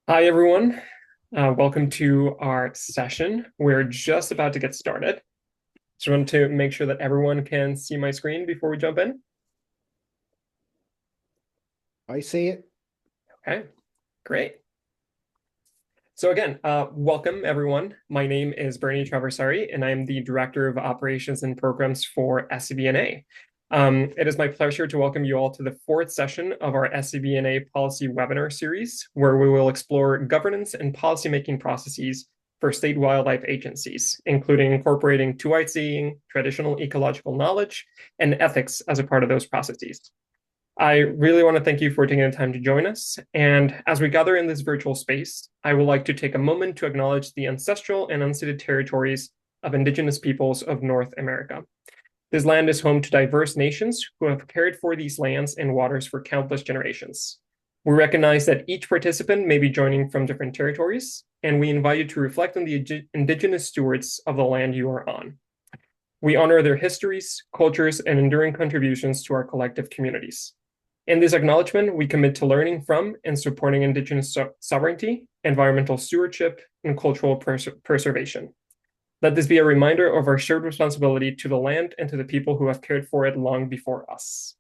Hi, everyone. Welcome to our session. We're just about to get started. Just want to make sure that everyone can see my screen before we jump in. I see it. Okay, great. So again, welcome everyone. My name is Bernie Traversari, and I'm the Director of Operations and Programs for SCBNA. It is my pleasure to welcome you all to the fourth session of our SCBNA policy webinar series, where we will explore governance and policymaking processes for state wildlife agencies, including incorporating two-eyed seeing, traditional ecological knowledge, and ethics as a part of those processes. I really want to thank you for taking the time to join us. And as we gather in this virtual space, I would like to take a moment to acknowledge the ancestral and unceded territories of Indigenous peoples of North America. This land is home to diverse nations who have cared for these lands and waters for countless generations. We recognize that each participant may be joining from different territories, and we invite you to reflect on the Indigenous stewards of the land you are on. We honor their histories, cultures, and enduring contributions to our collective communities. In this acknowledgement, we commit to learning from and supporting Indigenous sovereignty, environmental stewardship, and cultural preservation. Let this be a reminder of our shared responsibility to the land and to the people who have cared for it long before us.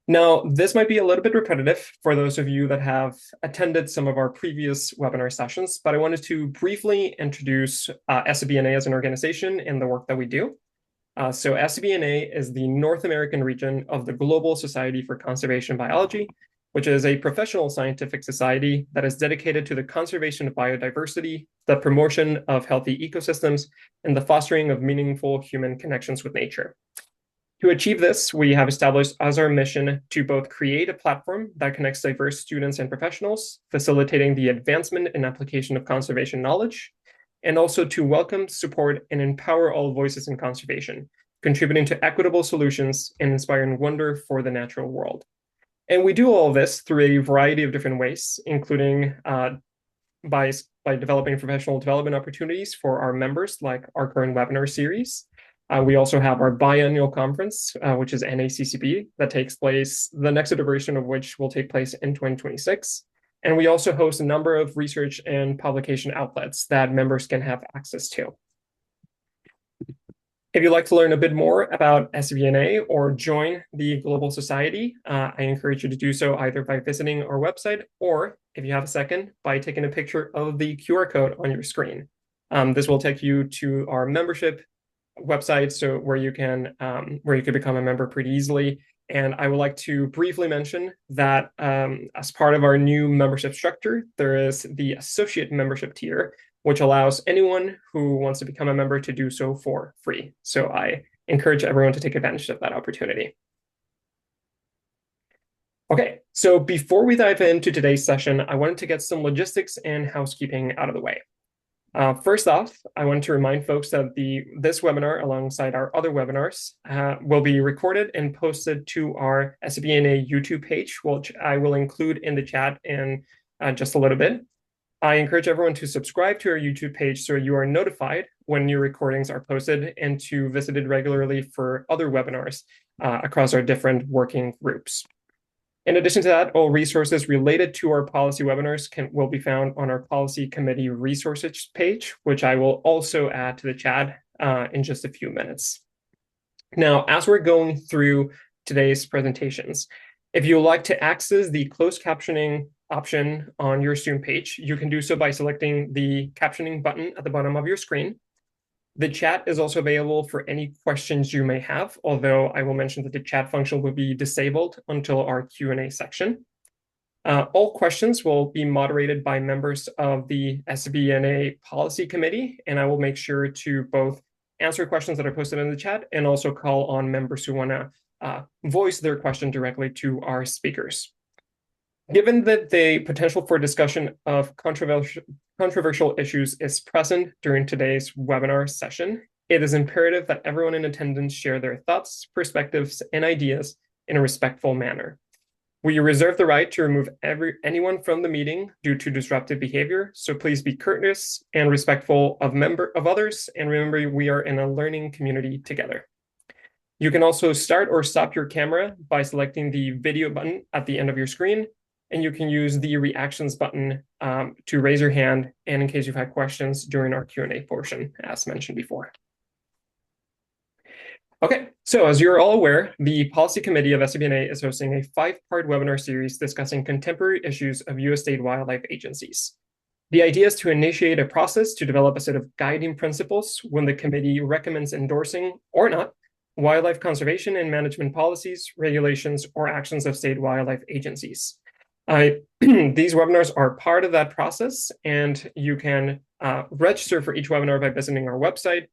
Now, this might be a little bit repetitive for those of you that have attended some of our previous webinar sessions, but I wanted to briefly introduce SCBNA as an organization and the work that we do. So SCBNA is the North American region of the Global Society for Conservation Biology, which is a professional scientific society that is dedicated to the conservation of biodiversity, the promotion of healthy ecosystems, and the fostering of meaningful human connections with nature. To achieve this, we have established as our mission to both create a platform that connects diverse students and professionals, facilitating the advancement and application of conservation knowledge, and also to welcome, support, and empower all voices in conservation, contributing to equitable solutions and inspiring wonder for the natural world. And we do all of this through a variety of different ways, including by developing professional development opportunities for our members, like our current webinar series. We also have our biannual conference, which is NACCB, that takes place, the next iteration of which will take place in 2026. And we also host a number of research and publication outlets that members can have access to. If you'd like to learn a bit more about SCBNA or join the Global Society, I encourage you to do so either by visiting our website or, if you have a second, by taking a picture of the QR code on your screen. This will take you to our membership website, so where you can become a member pretty easily. And I would like to briefly mention that as part of our new membership structure, there is the associate membership tier, which allows anyone who wants to become a member to do so for free. So I encourage everyone to take advantage of that opportunity. Okay, so before we dive into today's session, I wanted to get some logistics and housekeeping out of the way. First off, I want to remind folks that this webinar, alongside our other webinars, will be recorded and posted to our SCBNA YouTube page, which I will include in the chat in just a little bit. I encourage everyone to subscribe to our YouTube page so you are notified when new recordings are posted, and to visit it regularly for other webinars across our different working groups. In addition to that, all resources related to our policy webinars will be found on our policy committee resources page, which I will also add to the chat in just a few minutes. Now, as we're going through today's presentations, if you would like to access the closed captioning option on your Zoom page, you can do so by selecting the captioning button at the bottom of your screen. The chat is also available for any questions you may have, although I will mention that the chat function will be disabled until our Q&A section. All questions will be moderated by members of the SCBNA Policy Committee, and I will make sure to both answer questions that are posted in the chat and also call on members who want to voice their question directly to our speakers. Given that the potential for discussion of controversial issues is present during today's webinar session, it is imperative that everyone in attendance share their thoughts, perspectives, and ideas in a respectful manner. We reserve the right to remove anyone from the meeting due to disruptive behavior, so please be courteous and respectful of others, and remember, we are in a learning community together. You can also start or stop your camera by selecting the video button at the end of your screen, and you can use the reactions button to raise your hand and in case you've had questions during our Q&A portion, as mentioned before. Okay, so as you're all aware, the Policy Committee of SCBNA is hosting a 5-part webinar series discussing contemporary issues of U.S. state wildlife agencies. The idea is to initiate a process to develop a set of guiding principles when the committee recommends endorsing or not wildlife conservation and management policies, regulations, or actions of state wildlife agencies. These webinars are part of that process, and you can register for each webinar by visiting our website,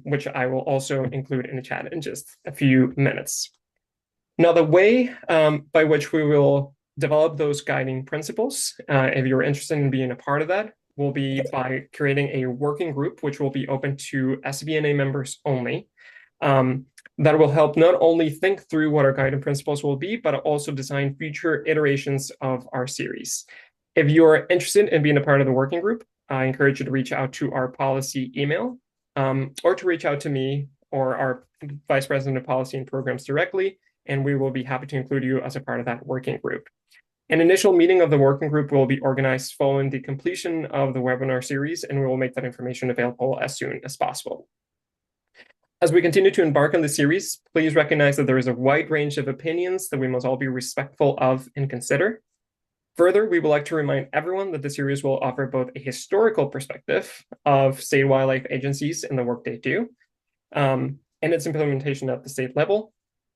which I will also include in the chat in just a few minutes. Now, the way by which we will develop those guiding principles, if you're interested in being a part of that, will be by creating a working group, which will be open to SCBNA members only. That will help not only think through what our guiding principles will be, but also design future iterations of our series. If you're interested in being a part of the working group, I encourage you to reach out to our policy email, or to reach out to me or our Vice President of Policy and Programs directly, and we will be happy to include you as a part of that working group. An initial meeting of the working group will be organized following the completion of the webinar series, and we will make that information available as soon as possible. As we continue to embark on the series, please recognize that there is a wide range of opinions that we must all be respectful of and consider. Further, we would like to remind everyone that the series will offer both a historical perspective of state wildlife agencies and the work they do, and its implementation at the state level,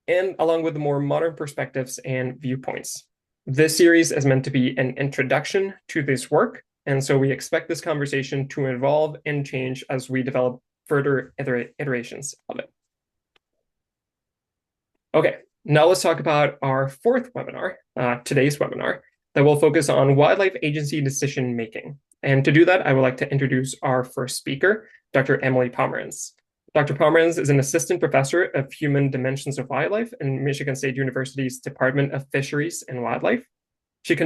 and along with the more modern perspectives and viewpoints. This series is meant to be an introduction to this work, and so we expect this conversation to evolve and change as we develop further iterations of it. Okay, now let's talk about our 4th webinar, today's webinar, that will focus on wildlife agency decision making. And to do that, I would like to introduce our first speaker, Dr. Emily Pomerantz. Dr. Pomerantz is an assistant professor of human dimensions of wildlife in Michigan State University's Department of Fisheries and Wildlife. She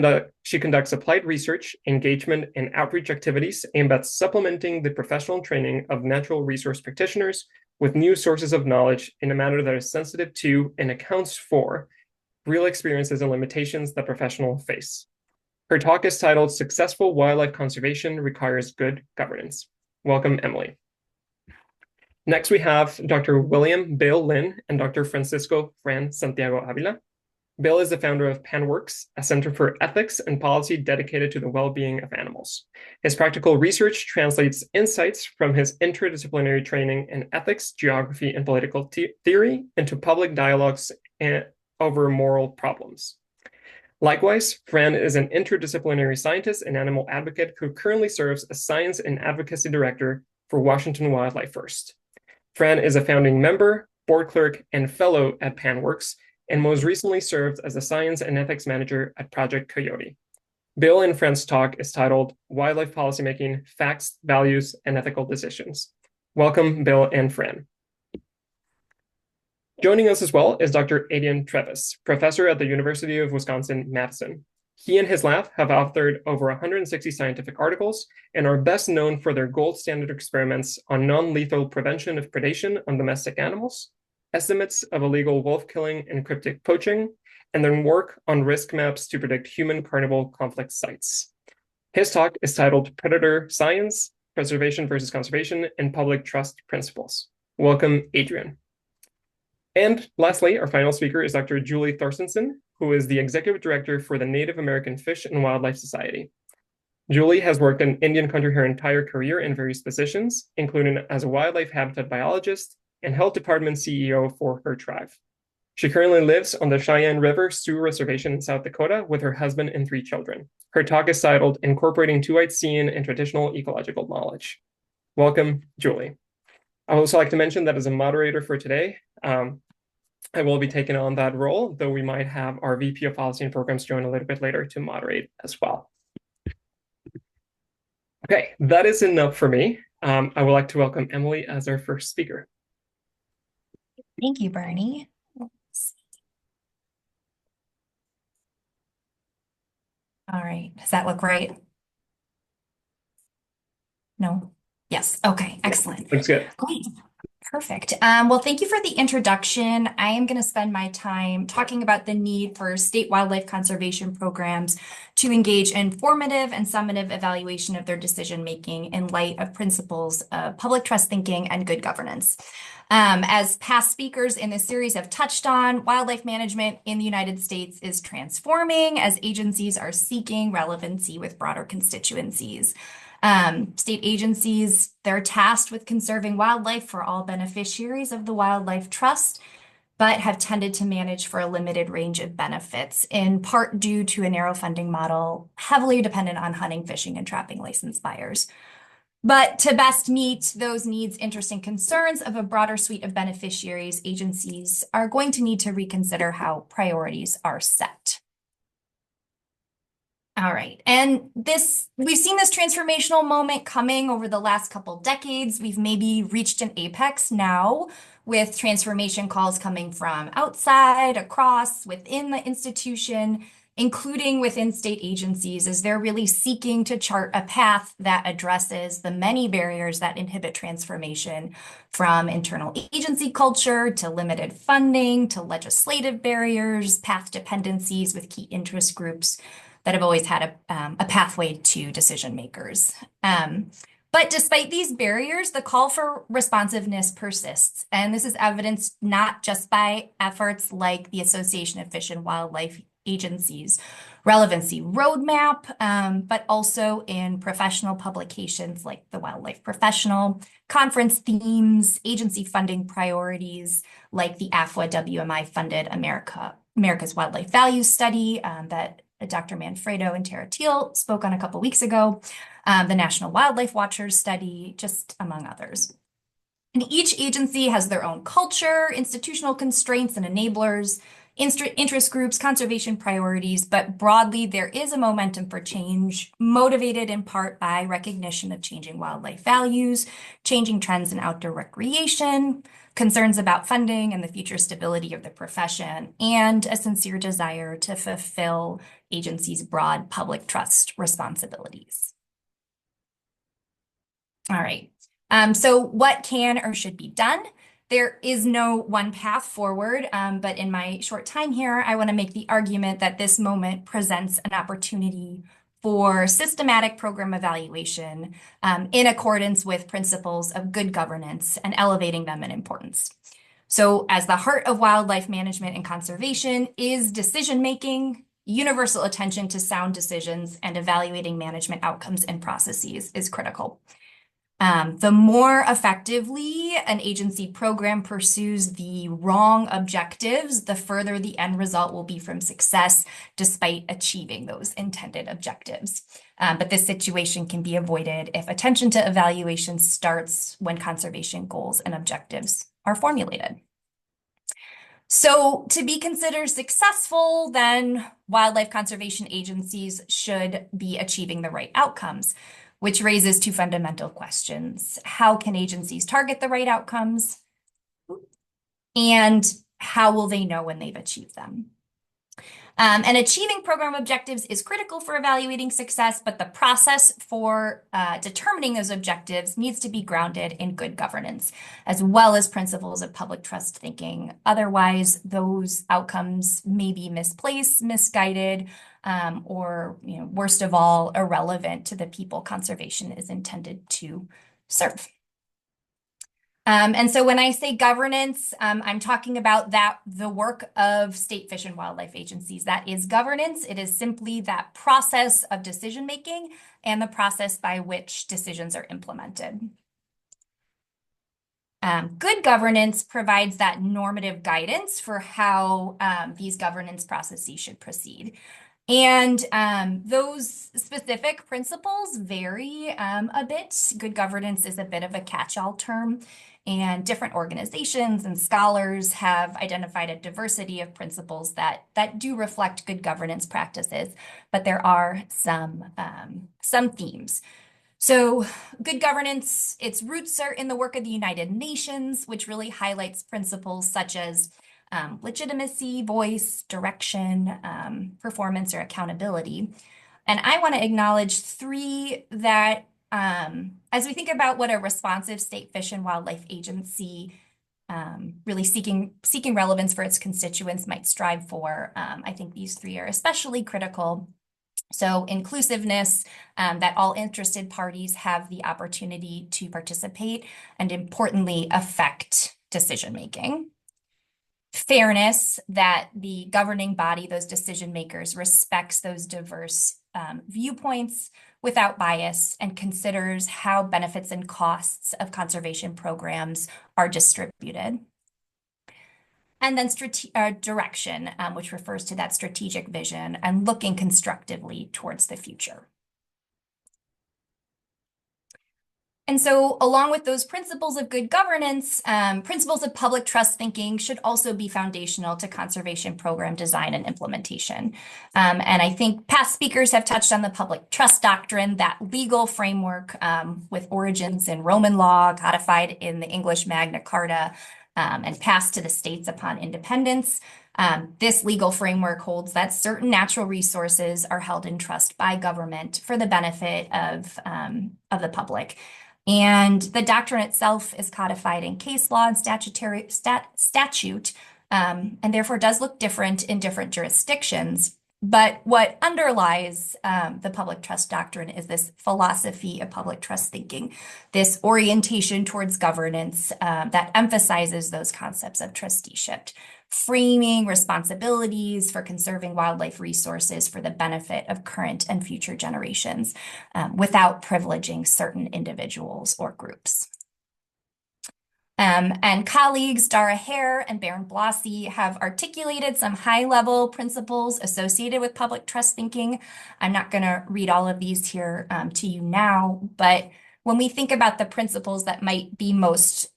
conducts applied research, engagement, and outreach activities aimed at supplementing the professional training of natural resource practitioners with new sources of knowledge in a manner that is sensitive to and accounts for real experiences and limitations that professionals face. Her talk is titled Successful Wildlife Conservation Requires Good Governance. Welcome, Emily. Next, we have Dr. William Bill Lin and Dr. Francisco Fran Santiago Avila. Bill is the founder of PanWorks, a center for ethics and policy dedicated to the well-being of animals. His practical research translates insights from his interdisciplinary training in ethics, geography, and political theory into public dialogues over moral problems. Likewise, Fran is an interdisciplinary scientist and animal advocate who currently serves as Science and Advocacy Director for Washington Wildlife First. Fran is a founding member, board clerk, and fellow at PanWorks, and most recently served as the Science and Ethics Manager at Project Coyote. Bill and Fran's talk is titled Wildlife Policymaking, Facts, Values, and Ethical Decisions. Welcome, Bill and Fran. Joining us as well is Dr. Adrian Trevis, professor at the University of Wisconsin-Madison. He and his lab have authored over 160 scientific articles and are best known for their gold standard experiments on non-lethal prevention of predation on domestic animals, estimates of illegal wolf killing and cryptic poaching, and their work on risk maps to predict human-carnival conflict sites. His talk is titled Predator Science, Preservation versus Conservation, and Public Trust Principles. Welcome, Adrian. And lastly, our final speaker is Dr. Julie Thorstensen, who is the Executive Director for the Native American Fish and Wildlife Society. Julie has worked in Indian country her entire career in various positions, including as a wildlife habitat biologist and health department CEO for her tribe. She currently lives on the Cheyenne River Sioux Reservation in South Dakota with her husband and 3 children. Her talk is titled Incorporating Two-Eyed Seeing and Traditional Ecological Knowledge. Welcome, Julie. I would also like to mention that as a moderator for today, I will be taking on that role, though we might have our VP of Policy and Programs join a little bit later to moderate as well. Okay, that is enough for me. I would like to welcome Emily as our first speaker. Thank you, Bernie. All right, does that look right? No? Yes, okay, excellent. Looks good. Great. Perfect. Well, thank you for the introduction. I am going to spend my time talking about the need for state wildlife conservation programs to engage in formative and summative evaluation of their decision making in light of principles of public trust thinking and good governance. As past speakers in this series have touched on, wildlife management in the United States is transforming as agencies are seeking relevancy with broader constituencies. State agencies, they're tasked with conserving wildlife for all beneficiaries of the Wildlife Trust, but have tended to manage for a limited range of benefits, in part due to a narrow funding model heavily dependent on hunting, fishing, and trapping license buyers. But to best meet those needs, interests, and concerns of a broader suite of beneficiaries, agencies are going to need to reconsider how priorities are set. All right. And we've seen this transformational moment coming over the last couple decades. We've maybe reached an apex now with transformation calls coming from outside, across, within the institution, including within state agencies, as they're really seeking to chart a path that addresses the many barriers that inhibit transformation, from internal agency culture to limited funding to legislative barriers, path dependencies with key interest groups that have always had a pathway to decision makers. But despite these barriers, the call for responsiveness persists. And this is evidenced not just by efforts like the Association of Fish and Wildlife Agencies Relevancy Roadmap, but also in professional publications like the Wildlife Professional, conference themes, agency funding priorities, like the AFWA WMI funded America's Wildlife Values Study that Dr. Manfredo and Tara Teal spoke on a couple weeks ago, the National Wildlife Watchers Study, just among others. And each agency has their own culture, institutional constraints and enablers, interest groups, conservation priorities, but broadly, there is a momentum for change, motivated in part by recognition of changing wildlife values, changing trends in outdoor recreation, concerns about funding and the future stability of the profession, and a sincere desire to fulfill agencies' broad public trust responsibilities. All right. So what can or should be done? There is no one path forward, but in my short time here, I want to make the argument that this moment presents an opportunity for systematic program evaluation in accordance with principles of good governance and elevating them in importance. So as the heart of wildlife management and conservation is decision-making, universal attention to sound decisions and evaluating management outcomes and processes is critical. The more effectively an agency program pursues the wrong objectives, the further the end result will be from success, despite achieving those intended objectives. But this situation can be avoided if attention to evaluation starts when conservation goals and objectives are formulated. So to be considered successful, then wildlife conservation agencies should be achieving the right outcomes, which raises two fundamental questions. How can agencies target the right outcomes? And how will they know when they've achieved them? And achieving program objectives is critical for evaluating success, but the process for determining those objectives needs to be grounded in good governance, as well as principles of public trust thinking. Otherwise, those outcomes may be misplaced, misguided, or, worst of all, irrelevant to the people conservation is intended to serve. And so when I say governance, I'm talking about the work of state fish and wildlife agencies. That is governance. It is simply that process of decision making and the process by which decisions are implemented. Good governance provides that normative guidance for how these governance processes should proceed. And those specific principles vary a bit. Good governance is a bit of a catch-all term, and different organizations and scholars have identified a diversity of principles that do reflect good governance practices, but there are some themes. So good governance, its roots are in the work of the United Nations, which really highlights principles such as legitimacy, voice, direction, performance, or accountability. And I want to acknowledge three that as we think about what a responsive state fish and wildlife agency really seeking relevance for its constituents might strive for, I think these three are especially critical. So inclusiveness, that all interested parties have the opportunity to participate and importantly affect decision making. Fairness, that the governing body, those decision makers, respects those diverse viewpoints without bias and considers how benefits and costs of conservation programs are distributed. And then direction, which refers to that strategic vision and looking constructively towards the future. And so along with those principles of good governance, principles of public trust thinking should also be foundational to conservation program design and implementation. And I think past speakers have touched on the public trust doctrine, that legal framework with origins in Roman law, codified in the English Magna Carta, and passed to the states upon independence. This legal framework holds that certain natural resources are held in trust by government for the benefit of the public. And the doctrine itself is codified in case law and statute, and therefore does look different in different jurisdictions. But what underlies the public trust doctrine is this philosophy of public trust thinking, this orientation towards governance that emphasizes those concepts of trusteeship, framing responsibilities for conserving wildlife resources for the benefit of current and future generations without privileging certain individuals or groups. And colleagues Dara Hare and Baron Blasi have articulated some high-level principles associated with public trust thinking. I'm not going to read all of these here to you now, but when we think about the principles that might be most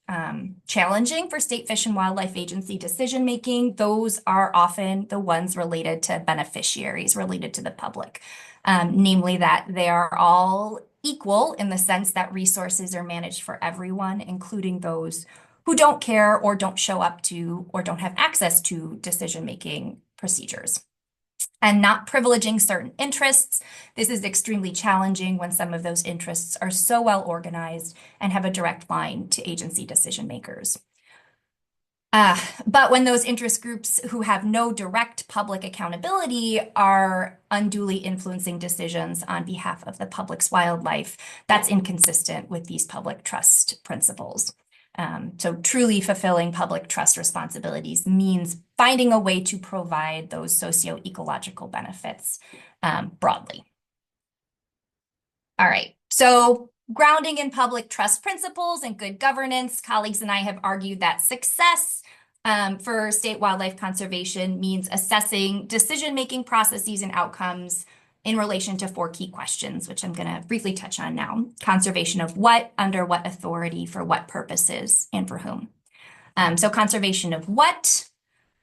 challenging for State Fish and Wildlife Agency decision-making, those are often the ones related to beneficiaries, related to the public, namely that they are all equal in the sense that resources are managed for everyone, including those who don't care or don't show up to or don't have access to decision-making procedures. And not privileging certain interests. This is extremely challenging when some of those interests are so well organized and have a direct line to agency decision makers. But when those interest groups who have no direct public accountability are unduly influencing decisions on behalf of the public's wildlife, that's inconsistent with these public trust principles. So truly fulfilling public trust responsibilities means finding a way to provide those socio-ecological benefits broadly. All right, so grounding in public trust principles and good governance, colleagues and I have argued that success for state wildlife conservation means assessing decision-making processes and outcomes in relation to 4 key questions, which I'm going to briefly touch on now. Conservation of what, under what authority, for what purposes, and for whom. So conservation of what?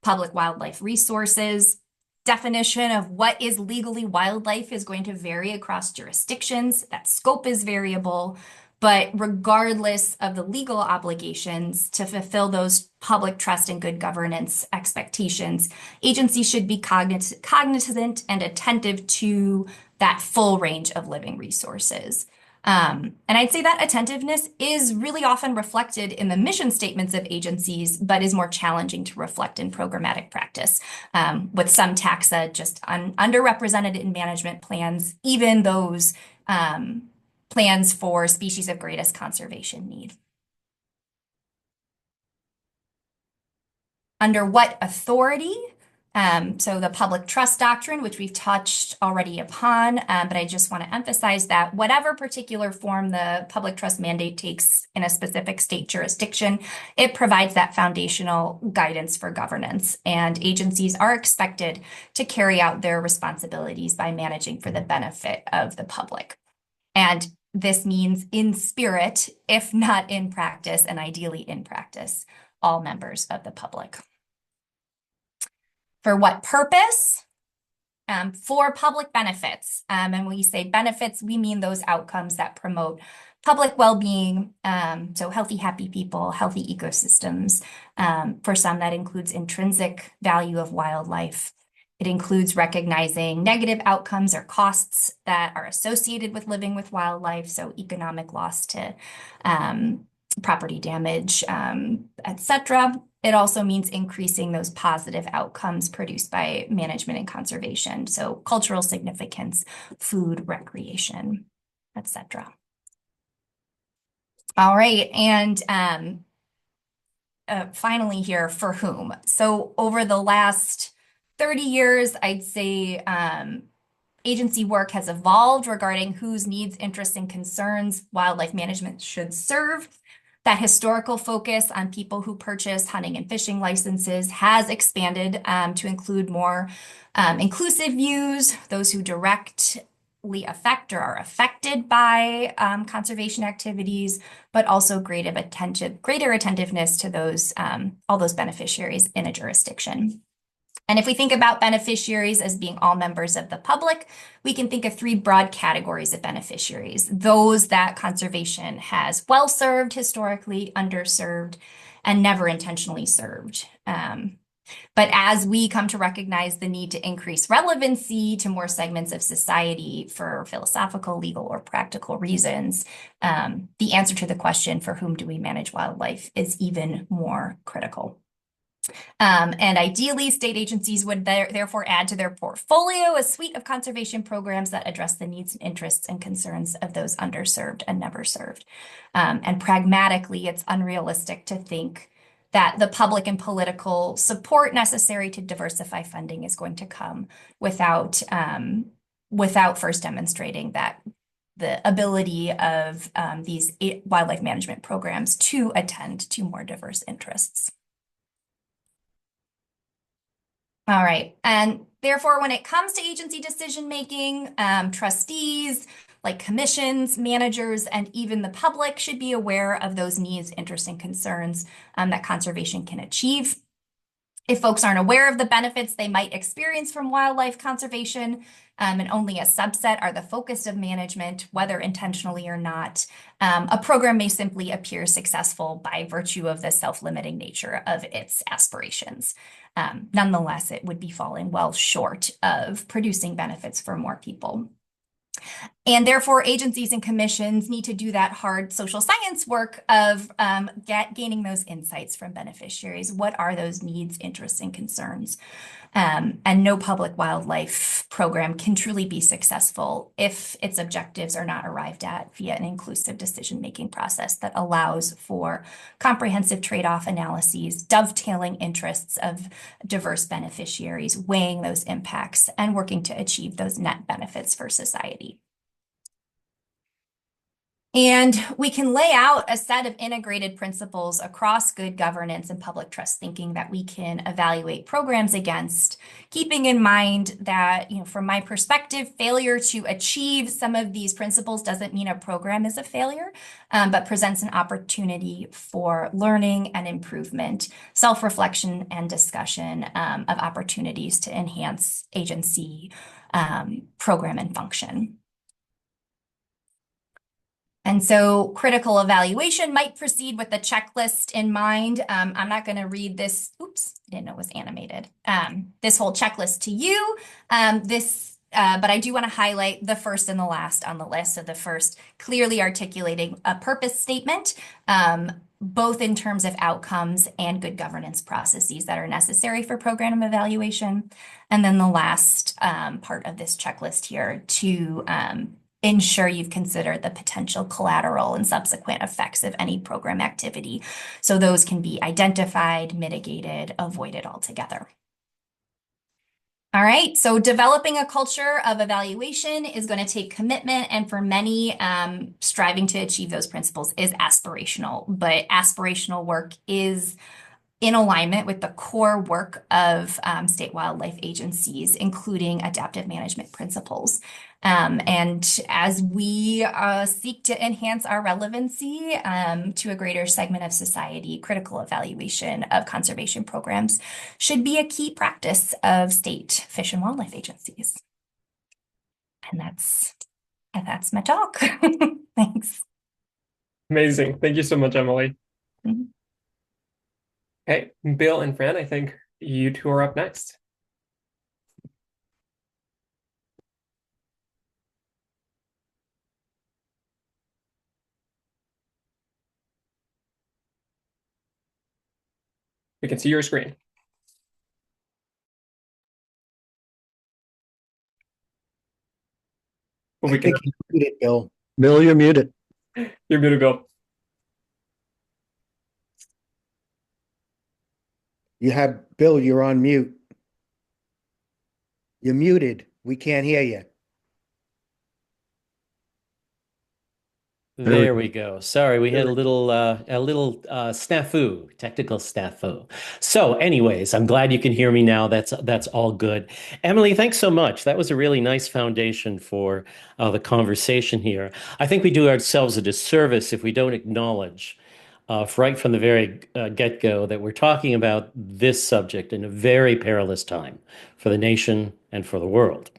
Public wildlife resources. Definition of what is legally wildlife is going to vary across jurisdictions. That scope is variable. But regardless of the legal obligations to fulfill those public trust and good governance expectations, agencies should be cognizant and attentive to that full range of living resources. And I'd say that attentiveness is really often reflected in the mission statements of agencies, but is more challenging to reflect in programmatic practice, with some taxa just underrepresented in management plans, even those plans for species of greatest conservation need. Under what authority? So the public trust doctrine, which we've touched already upon, but I just want to emphasize that whatever particular form the public trust mandate takes in a specific state jurisdiction, it provides that foundational guidance for governance, and agencies are expected to carry out their responsibilities by managing for the benefit of the public. And this means in spirit, if not in practice, and ideally in practice, all members of the public. For what purpose? For public benefits. And when we say benefits, we mean those outcomes that promote public well-being, so healthy, happy people, healthy ecosystems. For some, that includes intrinsic value of wildlife. It includes recognizing negative outcomes or costs that are associated with living with wildlife, so economic loss to property damage, etc. It also means increasing those positive outcomes produced by management and conservation, so cultural significance, food, recreation, etc. All right, and finally here, for whom? So over the last 30 years, I'd say agency work has evolved regarding whose needs, interests, and concerns wildlife management should serve. That historical focus on people who purchase hunting and fishing licenses has expanded to include more inclusive views, those who directly affect or are affected by conservation activities, but also greater attentiveness to those all those beneficiaries in a jurisdiction. And if we think about beneficiaries as being all members of the public, we can think of three broad categories of beneficiaries. Those that conservation has well served historically, underserved, and never intentionally served. But as we come to recognize the need to increase relevancy to more segments of society for philosophical, legal, or practical reasons, the answer to the question, for whom do we manage wildlife, is even more critical. And ideally, state agencies would therefore add to their portfolio a suite of conservation programs that address the needs and interests and concerns of those underserved and never served. And pragmatically, it's unrealistic to think that the public and political support necessary to diversify funding is going to come without first demonstrating that the ability of these wildlife management programs to attend to more diverse interests. All right. And therefore, when it comes to agency decision-making, trustees, like commissions, managers, and even the public should be aware of those needs, interests, and concerns that conservation can achieve. If folks aren't aware of the benefits they might experience from wildlife conservation, and only a subset are the focus of management, whether intentionally or not, a program may simply appear successful by virtue of the self-limiting nature of its aspirations. Nonetheless, it would be falling well short of producing benefits for more people. And therefore, agencies and commissions need to do that hard social science work of gaining those insights from beneficiaries. What are those needs, interests, and concerns? And no public wildlife program can truly be successful if its objectives are not arrived at via an inclusive decision-making process that allows for comprehensive trade-off analyses, dovetailing interests of diverse beneficiaries, weighing those impacts, and working to achieve those net benefits for society. And we can lay out a set of integrated principles across good governance and public trust thinking that we can evaluate programs against, keeping in mind that, from my perspective, failure to achieve some of these principles doesn't mean a program is a failure, but presents an opportunity for learning and improvement, self-reflection and discussion of opportunities to enhance agency, program, and function. And so critical evaluation might proceed with the checklist in mind. I'm not going to read this. Oops, I didn't know it was animated. This whole checklist to you. But I do want to highlight the first and the last on the list. So the first, clearly articulating a purpose statement, both in terms of outcomes and good governance processes that are necessary for program evaluation. And then the last part of this checklist here to ensure you've considered the potential collateral and subsequent effects of any program activity. So those can be identified, mitigated, avoided altogether. All right, so developing a culture of evaluation is going to take commitment, and for many, striving to achieve those principles is aspirational, but aspirational work is in alignment with the core work of state wildlife agencies, including adaptive management principles. And as we seek to enhance our relevancy to a greater segment of society, critical evaluation of conservation programs should be a key practice of state fish and wildlife agencies. And that's my talk. Thanks. Amazing. Thank you so much, Emily. Mhm. Okay, Bill and Fran, I think you two are up next. We can see your screen. But I we can. think you're muted, Bill. Bill, you're muted. You're muted, Bill. Bill, you're on mute. You're muted. We can't hear you. There we go. Sorry, we had a little snafu, technical snafu. So, anyways, I'm glad you can hear me now. That's all good. Emily, thanks so much. That was a really nice foundation for the conversation here. I think we do ourselves a disservice if we don't acknowledge right from the very get-go that we're talking about this subject in a very perilous time for the nation and for the world.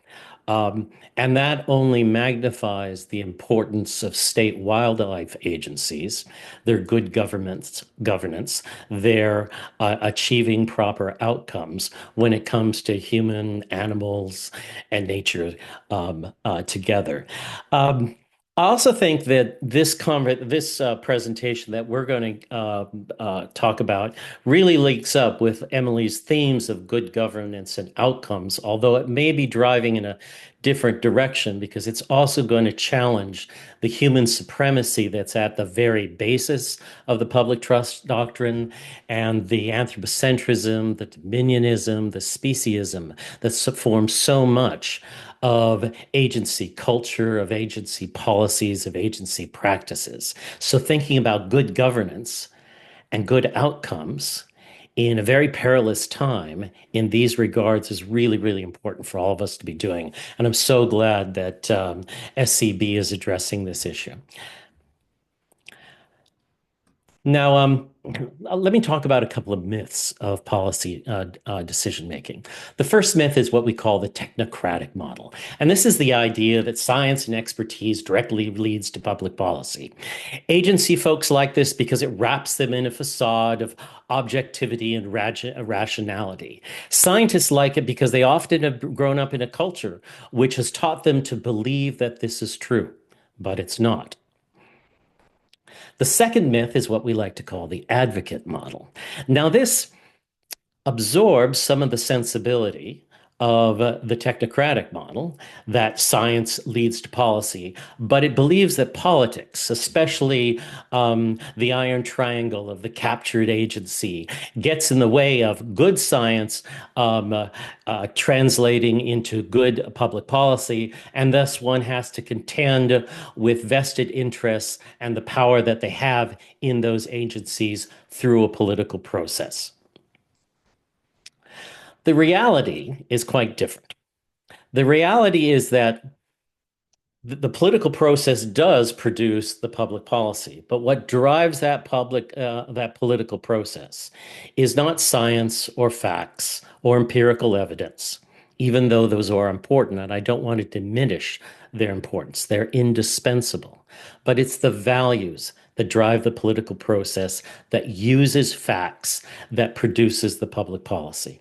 And that only magnifies the importance of state wildlife agencies, their good governance, their achieving proper outcomes when it comes to human, animals, and nature together. I also think that this presentation that we're going to talk about really links up with Emily's themes of good governance and outcomes, although it may be driving in a different direction because it's also going to challenge the human supremacy that's at the very basis of the public trust doctrine and the anthropocentrism, the dominionism, the speciesism that forms so much of agency culture, of agency policies, of agency practices. So thinking about good governance and good outcomes in a very perilous time in these regards is really, really important for all of us to be doing. And I'm so glad that SCB is addressing this issue. Now, let me talk about a couple of myths of policy decision making. The first myth is what we call the technocratic model. And this is the idea that science and expertise directly leads to public policy. Agency folks like this because it wraps them in a facade of objectivity and rationality. Scientists like it because they often have grown up in a culture which has taught them to believe that this is true, but it's not. The second myth is what we like to call the advocate model. Now, this absorbs some of the sensibility of the technocratic model that science leads to policy, but it believes that politics, especially the iron triangle of the captured agency, gets in the way of good science translating into good public policy, and thus one has to contend with vested interests and the power that they have in those agencies through a political process. The reality is quite different. The reality is that the political process does produce the public policy, but what drives that political process is not science or facts or empirical evidence, even though those are important, and I don't want to diminish their importance. They're indispensable, but it's the values that drive the political process that uses facts that produces the public policy.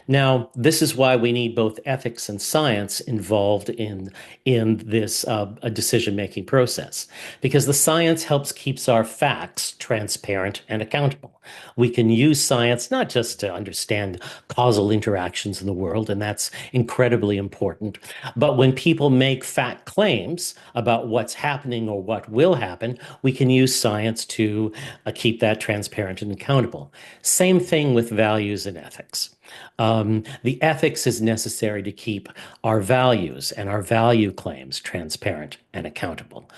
Now, this is why we need both ethics and science involved in this decision-making process, because the science helps keeps our facts transparent and accountable. We can use science not just to understand causal interactions in the world, and that's incredibly important, but when people make fact claims about what's happening or what will happen, we can use science to keep that transparent and accountable. Same thing with values and ethics. The ethics is necessary to keep our values and our value claims transparent and accountable.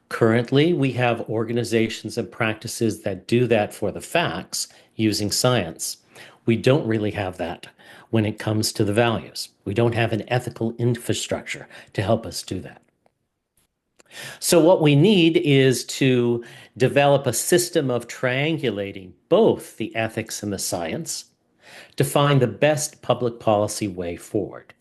Currently, we have organizations and practices that do that for the facts using science. We don't really have that when it comes to the values. We don't have an ethical infrastructure to help us do that. So what we need is to develop a system of triangulating both the ethics and the science to find the best public policy way forward.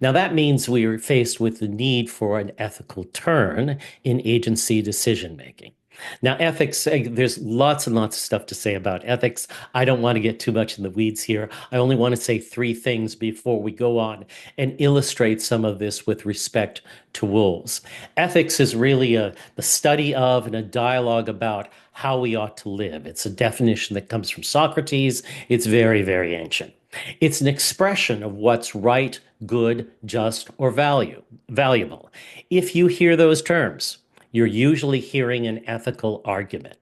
Now, that means we are faced with the need for an ethical turn in agency decision making. Now, ethics, there's lots and lots of stuff to say about ethics. I don't want to get too much in the weeds here. I only want to say three things before we go on and illustrate some of this with respect to wolves. Ethics is really the study of and a dialogue about how we ought to live. It's a definition that comes from Socrates. It's very, very ancient. It's an expression of what's right, good, just, or valuable. If you hear those terms, you're usually hearing an ethical argument.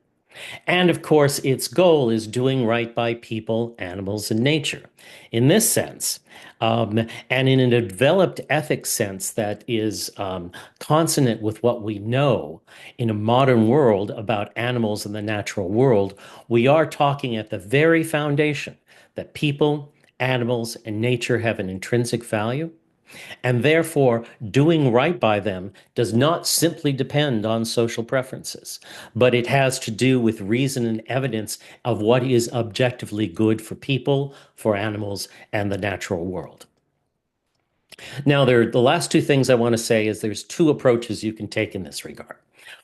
And of course, its goal is doing right by people, animals, and nature. In this sense, and in a developed ethics sense that is consonant with what we know in a modern world about animals and the natural world, we are talking at the very foundation that people, animals, and nature have an intrinsic value. And therefore, doing right by them does not simply depend on social preferences, but it has to do with reason and evidence of what is objectively good for people, for animals, and the natural world. Now, the last two things I want to say is there's two approaches you can take in this regard.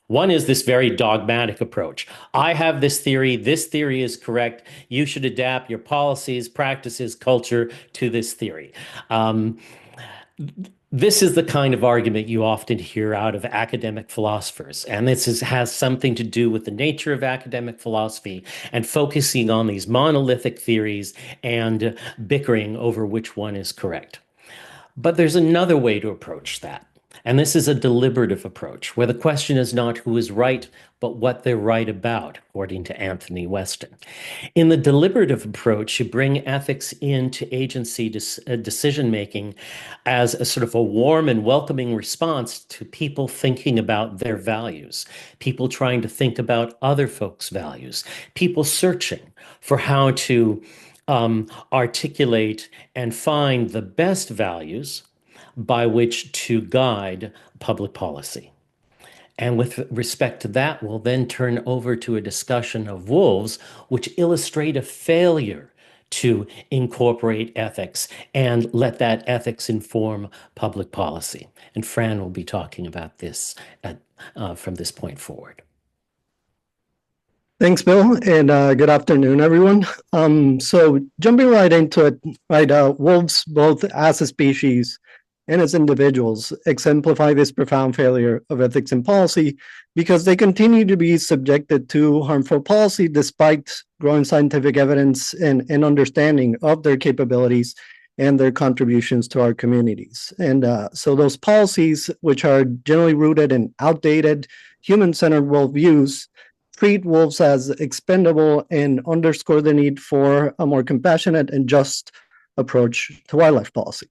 One is this very dogmatic approach. I have this theory is correct. You should adapt your policies, practices, culture to this theory. This is the kind of argument you often hear out of academic philosophers, and has something to do with the nature of academic philosophy and focusing on these monolithic theories and bickering over which one is correct. But there's another way to approach that. And this is a deliberative approach where the question is not who is right, but what they're right about, according to Anthony Weston. In the deliberative approach, you bring ethics into agency decision-making as a sort of a warm and welcoming response to people thinking about their values, people trying to think about other folks' values, people searching for how to articulate and find the best values by which to guide public policy. And with respect to that, we'll then turn over to a discussion of wolves, which illustrate a failure to incorporate ethics and let that ethics inform public policy. And Fran will be talking about this from this point forward. Thanks, Bill, and good afternoon, everyone. So jumping right into it, wolves, both as a species and as individuals, exemplify this profound failure of ethics and policy because they continue to be subjected to harmful policy despite growing scientific evidence and understanding of their capabilities and their contributions to our communities. And so those policies, which are generally rooted in outdated, human-centered worldviews, treat wolves as expendable and underscore the need for a more compassionate and just approach to wildlife policy.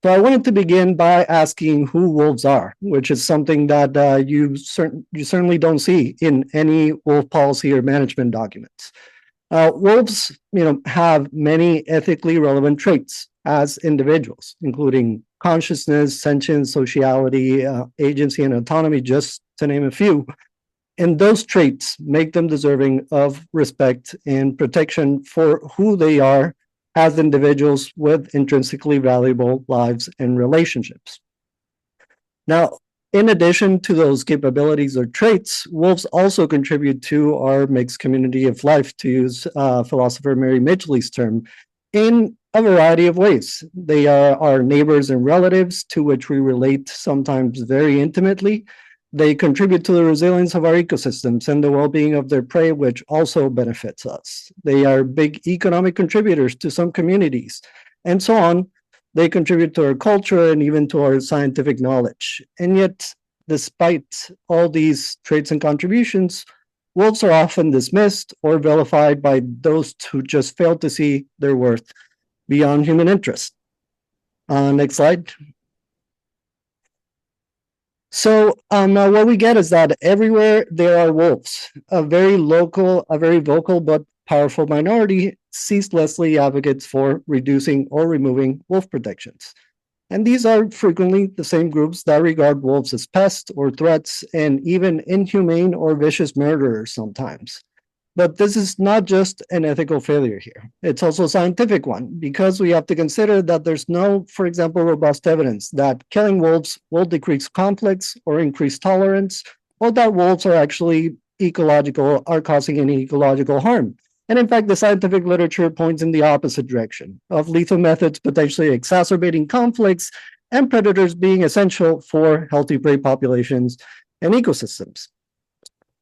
So I wanted to begin by asking who wolves are, which is something that you certainly don't see in any wolf policy or management documents. Wolves, have many ethically relevant traits as individuals, including consciousness, sentience, sociality, agency, and autonomy, just to name a few. And those traits make them deserving of respect and protection for who they are as individuals with intrinsically valuable lives and relationships. Now, in addition to those capabilities or traits, wolves also contribute to our mixed community of life, to use philosopher Mary Midgley's term, in a variety of ways. They are our neighbors and relatives to which we relate sometimes very intimately. They contribute to the resilience of our ecosystems and the well-being of their prey, which also benefits us. They are big economic contributors to some communities, and so on. They contribute to our culture and even to our scientific knowledge. And yet, despite all these traits and contributions, wolves are often dismissed or vilified by those who just fail to see their worth beyond human interest. Next slide. So what we get is that everywhere there are wolves, a very vocal but powerful minority ceaselessly advocates for reducing or removing wolf protections. And these are frequently the same groups that regard wolves as pests or threats and even inhumane or vicious murderers sometimes. But this is not just an ethical failure here. It's also a scientific one, because we have to consider that there's no, for example, robust evidence that killing wolves will decrease conflicts or increase tolerance or that wolves are actually are causing any ecological harm. And in fact, the scientific literature points in the opposite direction of lethal methods potentially exacerbating conflicts and predators being essential for healthy prey populations and ecosystems.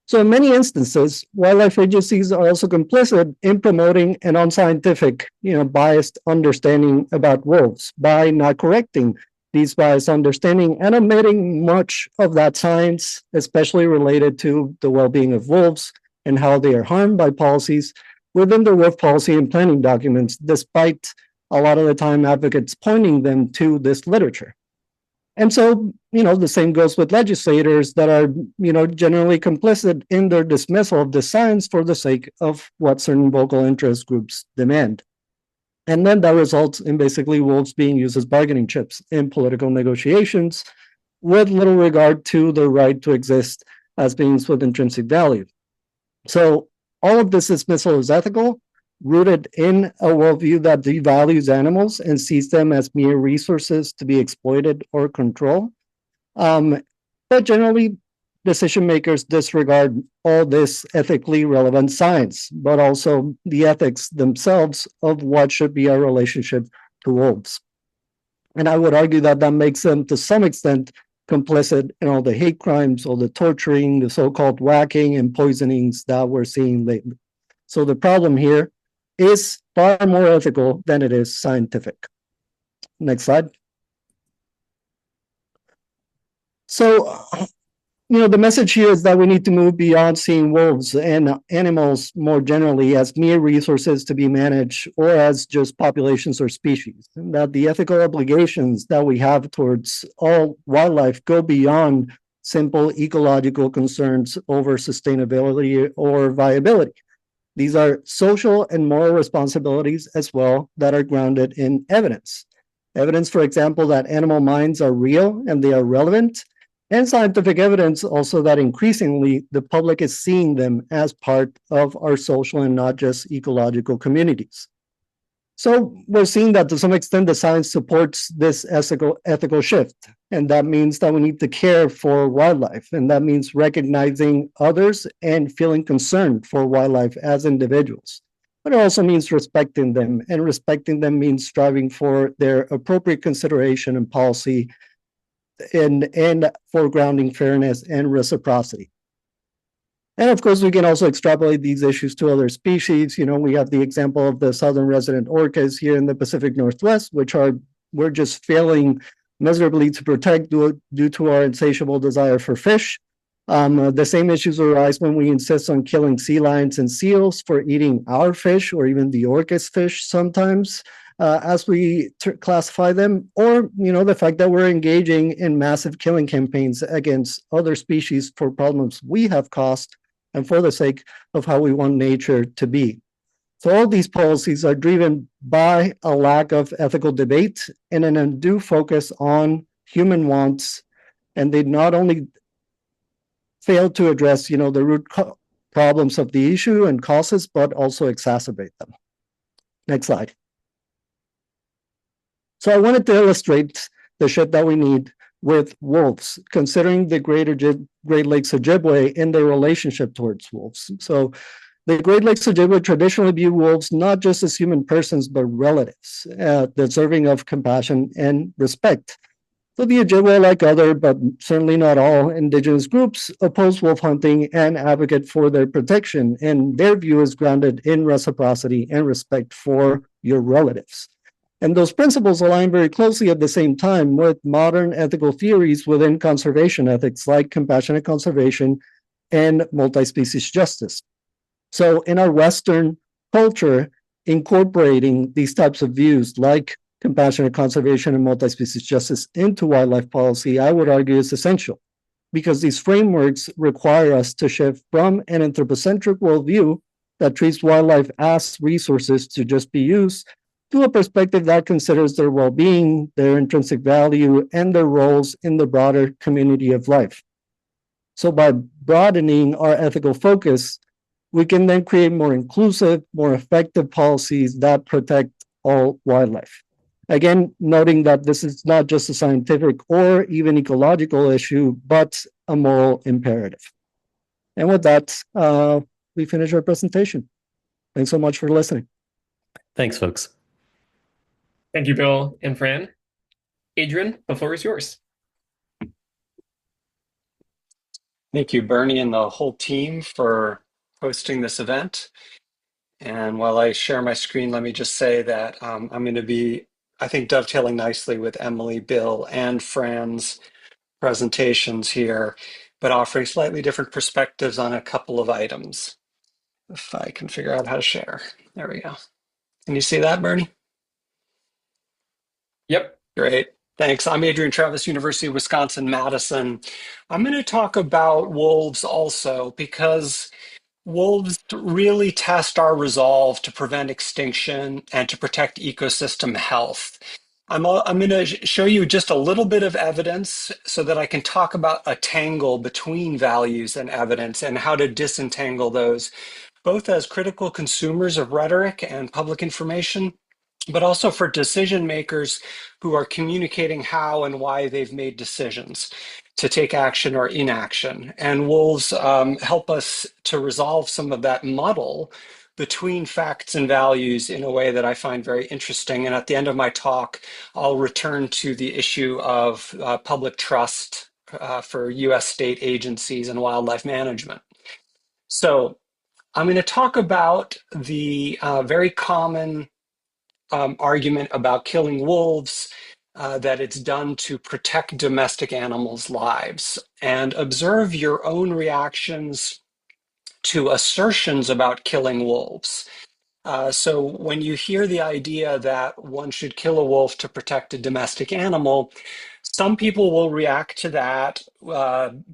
So in many instances, wildlife agencies are also complicit in promoting an unscientific, biased understanding about wolves by not correcting these biased understanding and omitting much of that science, especially related to the well-being of wolves and how they are harmed by policies within the wolf policy and planning documents, despite a lot of the time advocates pointing them to this literature. And so, the same goes with legislators that are, generally complicit in their dismissal of the science for the sake of what certain vocal interest groups demand. And then that results in basically wolves being used as bargaining chips in political negotiations with little regard to the right to exist as beings with intrinsic value. So all of this dismissal is ethical, rooted in a worldview that devalues animals and sees them as mere resources to be exploited or controlled. But generally, decision makers disregard all this ethically relevant science, but also the ethics themselves of what should be our relationship to wolves. And I would argue that that makes them, to some extent, complicit in all the hate crimes, all the torturing, the so-called whacking and poisonings that we're seeing lately. So the problem here is far more ethical than it is scientific. Next slide. So, the message here is that we need to move beyond seeing wolves and animals more generally as mere resources to be managed or as just populations or species, and that the ethical obligations that we have towards all wildlife go beyond simple ecological concerns over sustainability or viability. These are social and moral responsibilities as well that are grounded in evidence. Evidence, for example, that animal minds are real and they are relevant, and scientific evidence also that increasingly the public is seeing them as part of our social and not just ecological communities. So we're seeing that to some extent the science supports this ethical shift. And that means that we need to care for wildlife. And that means recognizing others and feeling concerned for wildlife as individuals. But it also means respecting them. And respecting them means striving for their appropriate consideration and policy and foregrounding fairness and reciprocity. And of course, we can also extrapolate these issues to other species. We have the example of the southern resident orcas here in the Pacific Northwest, which we're just failing miserably to protect due to our insatiable desire for fish. The same issues arise when we insist on killing sea lions and seals for eating our fish, or even the orcas fish sometimes, as we classify them, or the fact that we're engaging in massive killing campaigns against other species for problems we have caused and for the sake of how we want nature to be. So all these policies are driven by a lack of ethical debate and an undue focus on human wants, and they not only fail to address the root problems of the issue and causes, but also exacerbate them. Next slide. So I wanted to illustrate the shift that we need with wolves, considering the Great Lakes Ojibwe in their relationship towards wolves. So the Great Lakes Ojibwe traditionally view wolves not just as human persons, but relatives, deserving of compassion and respect. So the Ojibwe, like other, but certainly not all, indigenous groups, oppose wolf hunting and advocate for their protection, and their view is grounded in reciprocity and respect for your relatives. And those principles align very closely at the same time with modern ethical theories within conservation ethics, like compassionate conservation and multi-species justice. So in our Western culture, incorporating these types of views like compassionate conservation and multi-species justice into wildlife policy, I would argue is essential, because these frameworks require us to shift from an anthropocentric worldview that treats wildlife as resources to just be used to a perspective that considers their well-being, their intrinsic value, and their roles in the broader community of life. So by broadening our ethical focus, we can then create more inclusive, more effective policies that protect all wildlife. Again, noting that this is not just a scientific or even ecological issue, but a moral imperative. And with that, we finish our presentation. Thanks so much for listening. Thanks, folks. Thank you, Bill and Fran. Adrian, the floor is yours. Thank you, Bernie, and the whole team for hosting this event. And while I share my screen, let me just say that I'm going to be, I think, dovetailing nicely with Emily, Bill, and Fran's presentations here, but offering slightly different perspectives on a couple of items. If I can figure out how to share. There we go. Can you see that, Bernie? Yep. Great. Thanks. I'm Adrian Travis, University of Wisconsin-Madison. I'm going to talk about wolves also because wolves really test our resolve to prevent extinction and to protect ecosystem health. I'm going to show you just a little bit of evidence so that I can talk about a tangle between values and evidence and how to disentangle those, both as critical consumers of rhetoric and public information, but also for decision makers who are communicating how and why they've made decisions to take action or inaction. And wolves help us to resolve some of that muddle between facts and values in a way that I find very interesting. And at the end of my talk, I'll return to the issue of public trust for US state agencies and wildlife management. So I'm going to talk about the very common argument about killing wolves, that it's done to protect domestic animals' lives, and observe your own reactions to assertions about killing wolves. So when you hear the idea that one should kill a wolf to protect a domestic animal, some people will react to that,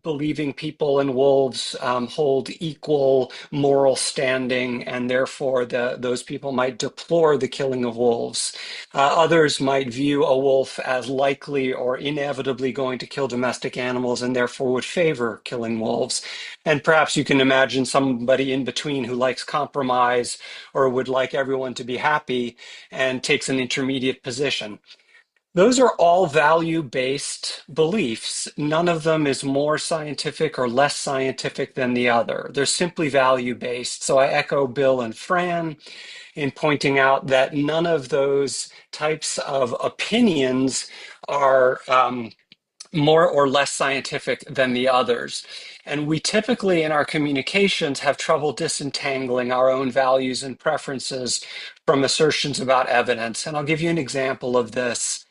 believing people and wolves hold equal moral standing, and therefore those people might deplore the killing of wolves. Others might view a wolf as likely or inevitably going to kill domestic animals and therefore would favor killing wolves. And perhaps you can imagine somebody in between who likes compromise or would like everyone to be happy and takes an intermediate position. Those are all value-based beliefs. None of them is more scientific or less scientific than the other. They're simply value-based. So I echo Bill and Fran in pointing out that none of those types of opinions are more or less scientific than the others. And we typically in our communications have trouble disentangling our own values and preferences from assertions about evidence. And I'll give you an example of this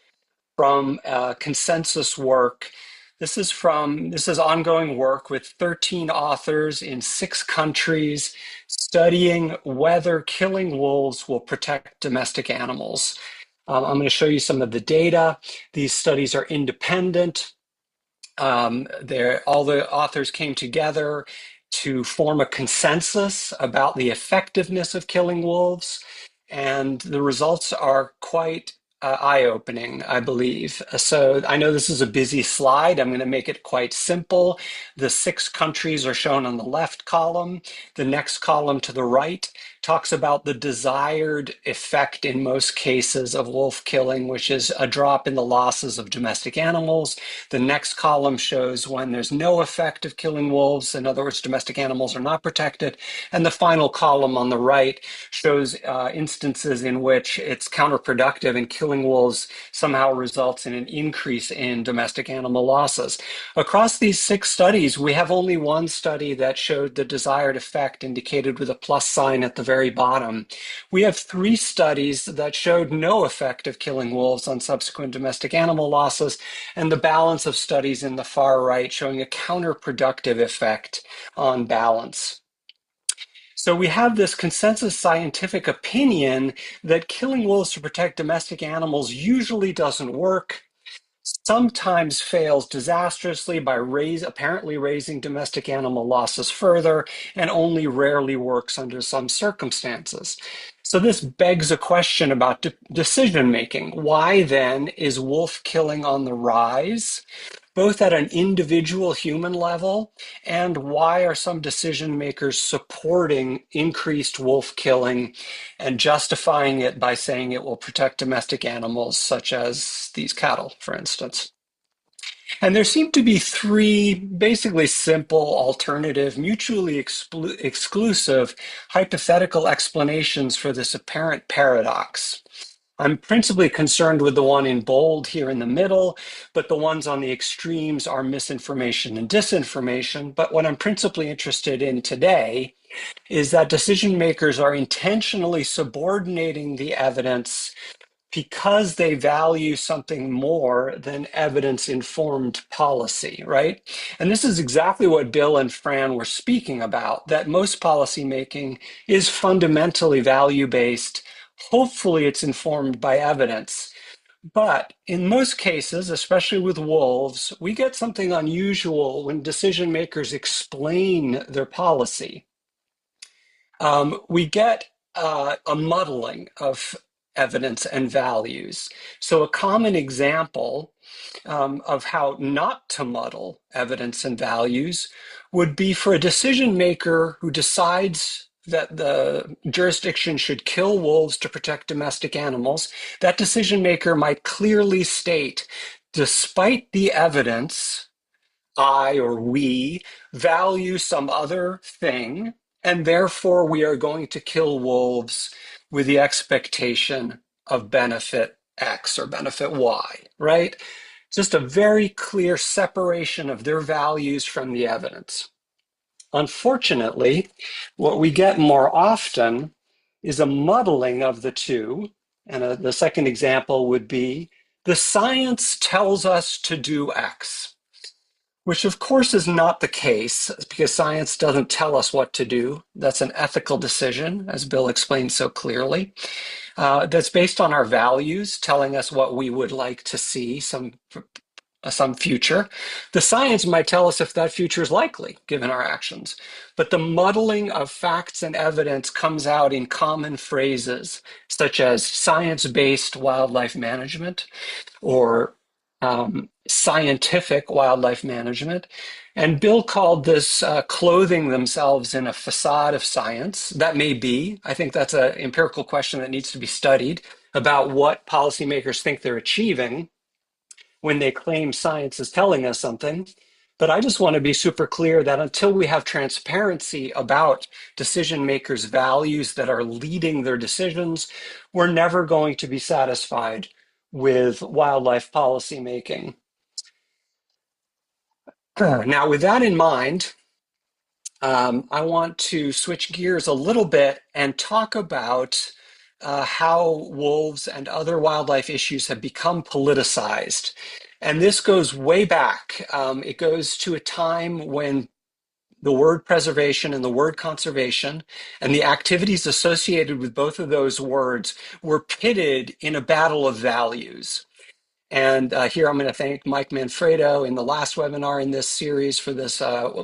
from consensus work. This is ongoing work with 13 authors in 6 countries studying whether killing wolves will protect domestic animals. I'm going to show you some of the data. These studies are independent. All the authors came together to form a consensus about the effectiveness of killing wolves, and the results are quite eye-opening, I believe. So I know this is a busy slide. I'm going to make it quite simple. The 6 countries are shown on the left column. The next column to the right talks about the desired effect in most cases of wolf killing, which is a drop in the losses of domestic animals. The next column shows when there's no effect of killing wolves. In other words, domestic animals are not protected. And the final column on the right shows instances in which it's counterproductive and killing wolves somehow results in an increase in domestic animal losses. Across these 6 studies, we have only one study that showed the desired effect indicated with a plus sign at the very bottom. We have 3 studies that showed no effect of killing wolves on subsequent domestic animal losses, and the balance of studies in the far right showing a counterproductive effect on balance. So we have this consensus scientific opinion that killing wolves to protect domestic animals usually doesn't work, sometimes fails disastrously by apparently raising domestic animal losses further, and only rarely works under some circumstances. So this begs a question about decision making. Why then is wolf killing on the rise, both at an individual human level, and why are some decision makers supporting increased wolf killing and justifying it by saying it will protect domestic animals such as these cattle, for instance? And there seem to be three basically simple, alternative, mutually exclusive hypothetical explanations for this apparent paradox. I'm principally concerned with the one in bold here in the middle, but the ones on the extremes are misinformation and disinformation. But what I'm principally interested in today is that decision makers are intentionally subordinating the evidence because they value something more than evidence-informed policy, right? And this is exactly what Bill and Fran were speaking about, that most policymaking is fundamentally value-based. Hopefully it's informed by evidence. But in most cases, especially with wolves, we get something unusual when decision makers explain their policy. We get a muddling of evidence and values. So a common example of how not to muddle evidence and values would be for a decision maker who decides that the jurisdiction should kill wolves to protect domestic animals. That decision maker might clearly state, despite the evidence, I or we value some other thing, and therefore we are going to kill wolves with the expectation of benefit X or benefit Y, right? Just a very clear separation of their values from the evidence. Unfortunately, what we get more often is a muddling of the two. And the second example would be, the science tells us to do X. Which of course is not the case, because science doesn't tell us what to do. That's an ethical decision, as Bill explained so clearly. That's based on our values, telling us what we would like to see, some future. The science might tell us if that future is likely, given our actions. But the muddling of facts and evidence comes out in common phrases, such as science-based wildlife management, or scientific wildlife management. And Bill called this clothing themselves in a facade of science. That may be. I think that's an empirical question that needs to be studied about what policymakers think they're achieving when they claim science is telling us something. But I just want to be super clear that until we have transparency about decision makers' values that are leading their decisions, we're never going to be satisfied with wildlife policy making. Now, with that in mind, I want to switch gears a little bit and talk about how wolves and other wildlife issues have become politicized. And this goes way back. It goes to a time when the word preservation and the word conservation and the activities associated with both of those words were pitted in a battle of values. And here I'm going to thank Mike Manfredo in the last webinar in this series for this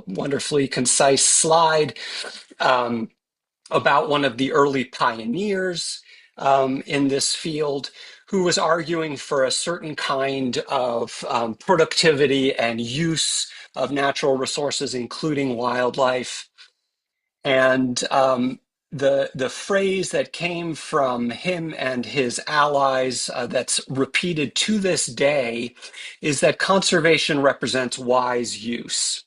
wonderfully concise slide about one of the early pioneers in this field, who was arguing for a certain kind of productivity and use of natural resources, including wildlife. And the phrase that came from him and his allies that's repeated to this day is that conservation represents wise use.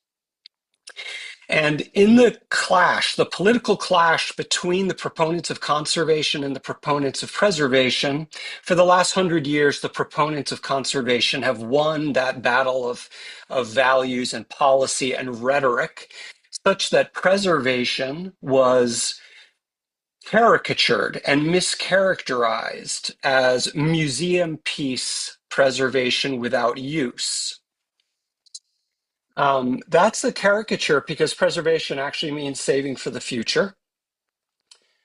And in the clash, the political clash between the proponents of conservation and the proponents of preservation, for the last 100 years, the proponents of conservation have won that battle of values and policy and rhetoric, such that preservation was caricatured and mischaracterized as museum piece preservation without use. That's a caricature because preservation actually means saving for the future.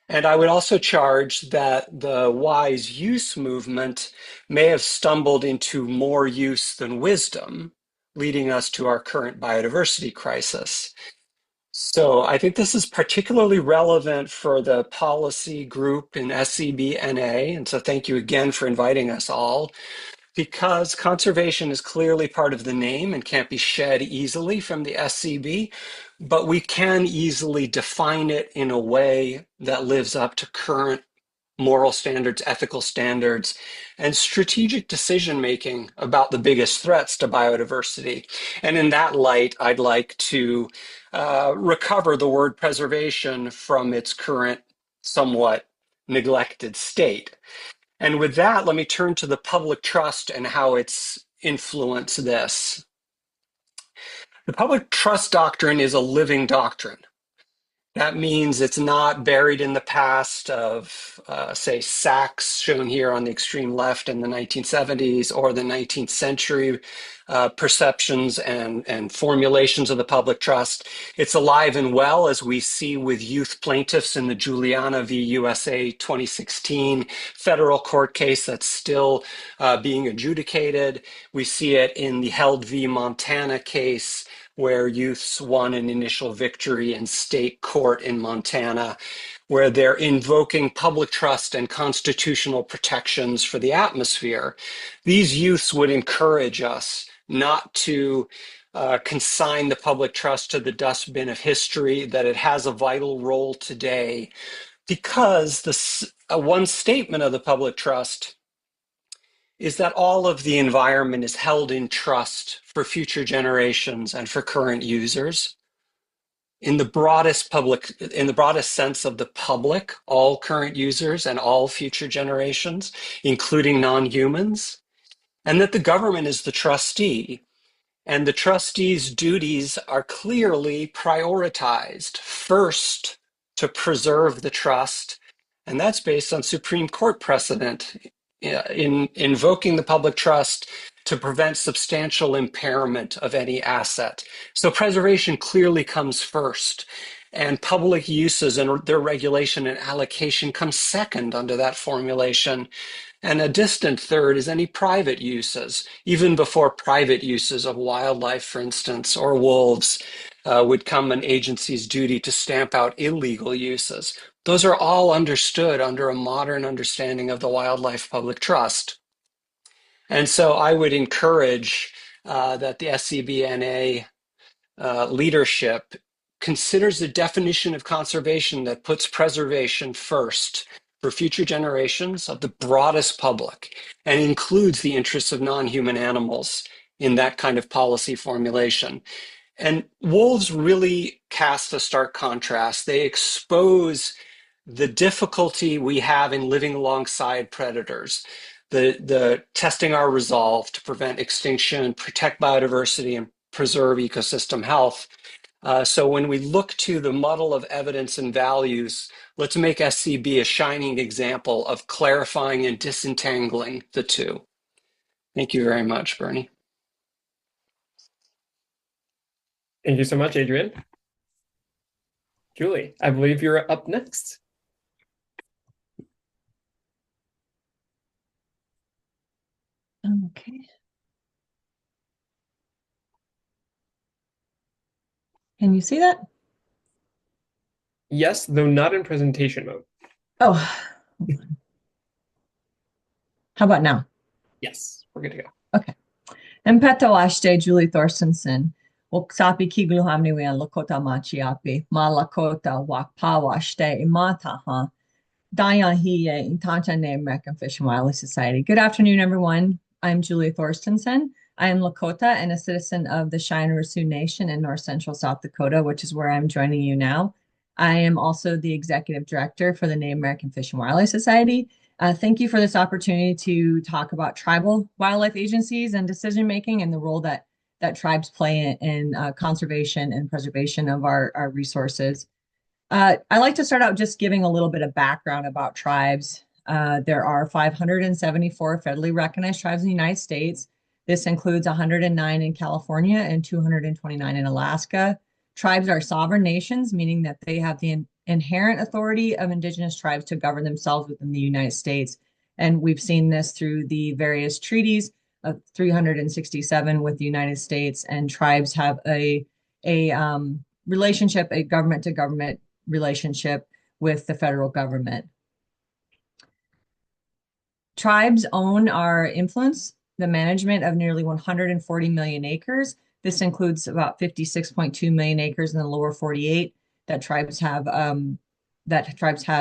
And I would also charge that the wise use movement may have stumbled into more use than wisdom, leading us to our current biodiversity crisis. So I think this is particularly relevant for the policy group in SCB-NA. And so thank you again for inviting us all, because conservation is clearly part of the name and can't be shed easily from the SCB, but we can easily define it in a way that lives up to current moral standards, ethical standards, and strategic decision-making about the biggest threats to biodiversity. And in that light, I'd like to recover the word preservation from its current somewhat neglected state. And with that, let me turn to the public trust and how it's influenced this. The public trust doctrine is a living doctrine. That means it's not buried in the past of, say, Sachs, shown here on the extreme left in the 1970s, or the 19th century perceptions and formulations of the public trust. It's alive and well, as we see with youth plaintiffs in the Juliana v. USA 2016 federal court case that's still being adjudicated. We see it in the Held v. Montana case, where youths won an initial victory in state court in Montana, where they're invoking public trust and constitutional protections for the atmosphere. These youths would encourage us not to consign the public trust to the dustbin of history, that it has a vital role today, because one statement of the public trust is that all of the environment is held in trust for future generations and for current users. In the broadest sense of the public, all current users and all future generations, including non-humans, and that the government is the trustee, and the trustee's duties are clearly prioritized. First, to preserve the trust, and that's based on Supreme Court precedent in invoking the public trust to prevent substantial impairment of any asset. So preservation clearly comes first, and public uses and their regulation and allocation comes second under that formulation. And a distant third is any private uses, even before private uses of wildlife, for instance, or wolves, would come an agency's duty to stamp out illegal uses. Those are all understood under a modern understanding of the wildlife public trust. And so I would encourage that the SCBNA leadership considers the definition of conservation that puts preservation first for future generations of the broadest public, and includes the interests of non-human animals in that kind of policy formulation. And wolves really cast a stark contrast. They expose the difficulty we have in living alongside predators, the testing our resolve to prevent extinction, protect biodiversity, and preserve ecosystem health. So when we look to the muddle of evidence and values, let's make SCB a shining example of clarifying and disentangling the two. Thank you very much, Bernie. Thank you so much, Adrian. Julie, I believe you're up next. Okay. Can you see that? Yes, though not in presentation mode. Oh, how about now? Yes, we're good to go. Okay. Empeto ashte Julie Thorstensen. Waksapi kigluhamni we Lakota machiapi. Ma Lakota wakpawa ashte imata ha. Dayan hiye intanta name American Fish and Wildlife Society. Good afternoon, everyone. I'm Julie Thorstensen. I am Lakota and a citizen of the Cheyenne Sioux Nation in north central South Dakota, which is where I'm joining you now. I am also the executive director for the Native American Fish and Wildlife Society. Thank you for this opportunity to talk about tribal wildlife agencies and decision-making and the role that tribes play in conservation and preservation of our resources. I like to start out just giving a little bit of background about tribes. There are 574 federally recognized tribes in the United States. This includes 109 in California and 229 in Alaska. Tribes are sovereign nations, meaning that they have the inherent authority of indigenous tribes to govern themselves within the United States. And we've seen this through the various treaties of 367 with the United States, and tribes have a relationship, a government to government relationship with the federal government. Tribes own or influence the management of nearly 140 million acres. This includes about 56.2 million acres in the lower 48 that tribes have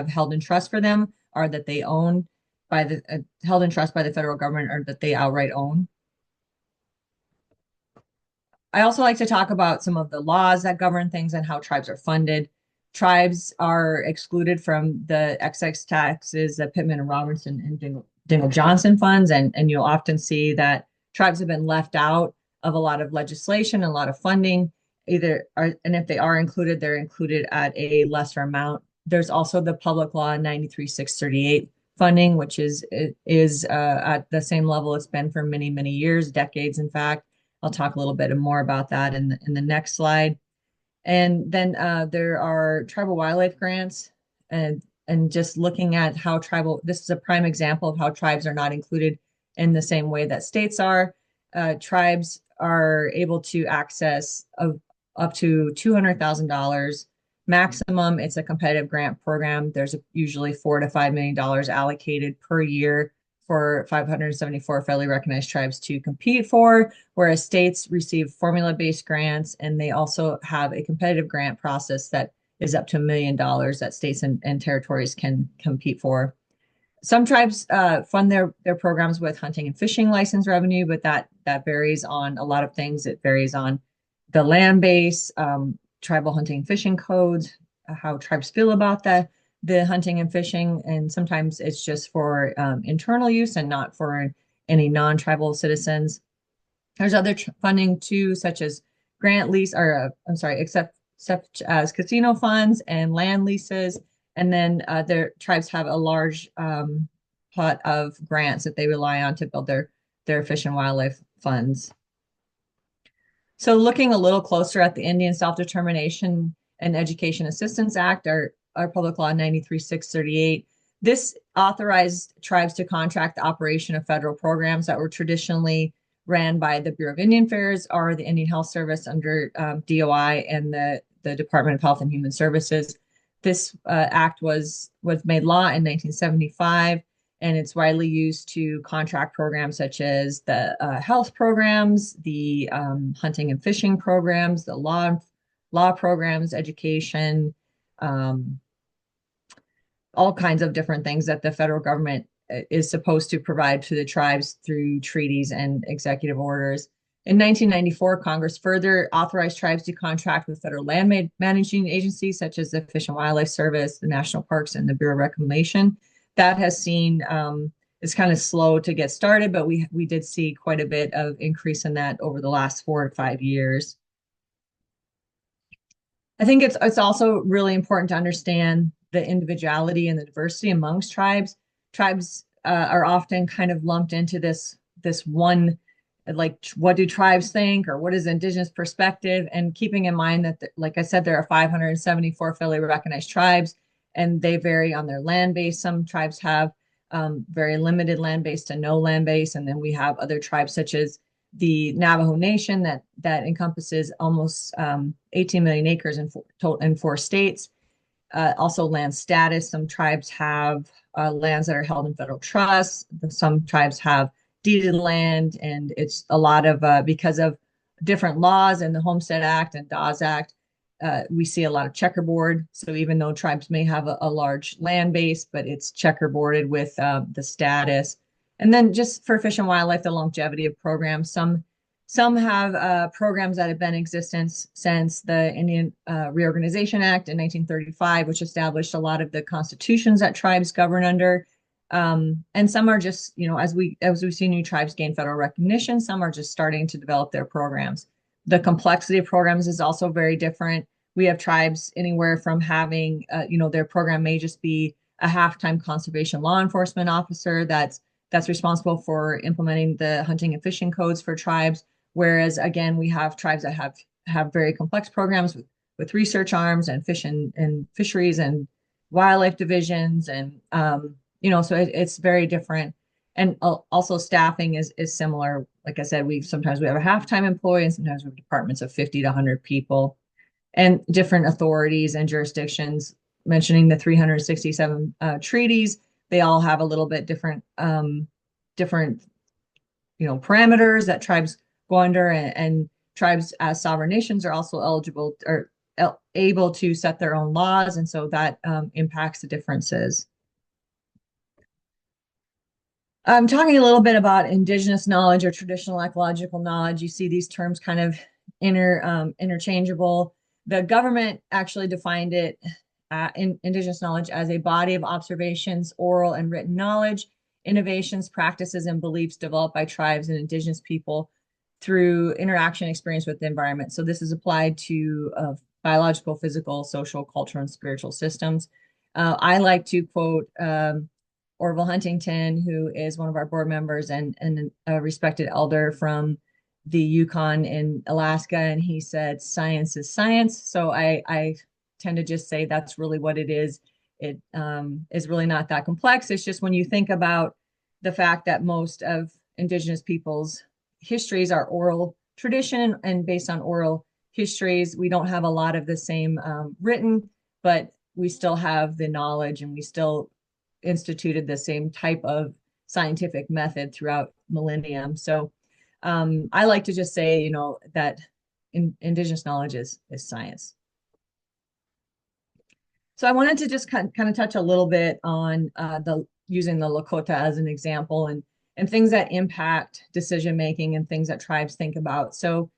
held in trust for them. are that they own by the held in trust by the federal government or that they outright own. I also like to talk about some of the laws that govern things and how tribes are funded. Tribes are excluded from the excise taxes that Pittman and Robertson and Dingell Johnson funds, and you'll often see that tribes have been left out of a lot of legislation, a lot of funding, and if they are included, they're included at a lesser amount. There's also the Public Law 93-638 funding, which is at the same level it's been for many, many years, decades, in fact. I'll talk a little bit more about that in the next slide. And then there are tribal wildlife grants, and just looking at how this is a prime example of how tribes are not included in the same way that states are. Tribes are able to access up to $200,000 maximum. It's a competitive grant program. There's usually $4 to $5 million allocated per year for 574 federally recognized tribes to compete for, whereas states receive formula-based grants, and they also have a competitive grant process that is up to $1 million that states and territories can compete for. Some tribes fund their programs with hunting and fishing license revenue, but that varies on a lot of things. It varies on the land base, tribal hunting and fishing codes, how tribes feel about the hunting and fishing, and sometimes it's just for internal use and not for any non-tribal citizens. There's other funding too, such as grant lease, or except as casino funds and land leases. And then their tribes have a large pot of grants that they rely on to build their fish and wildlife funds. So looking a little closer at the Indian Self-Determination and Education Assistance Act, our Public Law 93-638, this authorized tribes to contract the operation of federal programs that were traditionally ran by the Bureau of Indian Affairs or the Indian Health Service under DOI and the Department of Health and Human Services. This act was made law in 1975, and it's widely used to contract programs such as the health programs, the hunting and fishing programs, the law programs, education, all kinds of different things that the federal government is supposed to provide to the tribes through treaties and executive orders. In 1994, Congress further authorized tribes to contract with federal land managing agencies such as the Fish and Wildlife Service, the National Parks, and the Bureau of Reclamation. That has seen, it's kind of slow to get started, but we did see quite a bit of increase in that over the last 4 to 5 years. I think it's also really important to understand the individuality and the diversity amongst tribes. Tribes are often kind of lumped into this one, like, what do tribes think, or what is Indigenous perspective? And keeping in mind that, like I said, there are 574 federally recognized tribes, and they vary on their land base. Some tribes have very limited land base to no land base, and then we have other tribes such as the Navajo Nation that encompasses almost 18 million acres in 4 states. Also land status. Some tribes have lands that are held in federal trusts. Some tribes have deeded land, and it's a lot of because of different laws and the Homestead Act and Dawes Act, we see a lot of checkerboard. So even though tribes may have a large land base, but it's checkerboarded with the status. And then just for fish and wildlife, the longevity of programs. Some have programs that have been in existence since the Indian Reorganization Act in 1935, which established a lot of the constitutions that tribes govern under. And some are just, as we see new tribes gain federal recognition, some are just starting to develop their programs. The complexity of programs is also very different. We have tribes anywhere from having, their program may just be a half-time conservation law enforcement officer that's responsible for implementing the hunting and fishing codes for tribes. Whereas again, we have tribes that have very complex programs with research arms and fish and fisheries and wildlife divisions, and so it's very different. And also staffing is similar. Like I said, sometimes we have a half-time employee, and sometimes we have departments of 50 to 100 people, and different authorities and jurisdictions. Mentioning the 367 treaties, they all have a little bit different parameters that tribes go under, and tribes as sovereign nations are also eligible or able to set their own laws, and so that impacts the differences. I'm talking a little bit about indigenous knowledge or traditional ecological knowledge. You see these terms kind of interchangeable. The government actually defined it in indigenous knowledge as a body of observations, oral and written knowledge, innovations, practices, and beliefs developed by tribes and indigenous people through interaction experience with the environment. So this is applied to biological, physical, social, cultural, and spiritual systems. I like to quote Orville Huntington, who is one of our board members and a respected elder from the Yukon in Alaska, and he said, "Science is science." So I tend to just say that's really what it is. It is really not that complex. It's just when you think about the fact that most of Indigenous peoples' histories are oral tradition and based on oral histories, we don't have a lot of the same written, but we still have the knowledge and we still instituted the same type of scientific method throughout millennium. So I like to just say, you know, that indigenous knowledge is science. So I wanted to just kind of touch a little bit on using the Lakota as an example and things that impact decision making and things that tribes think about. So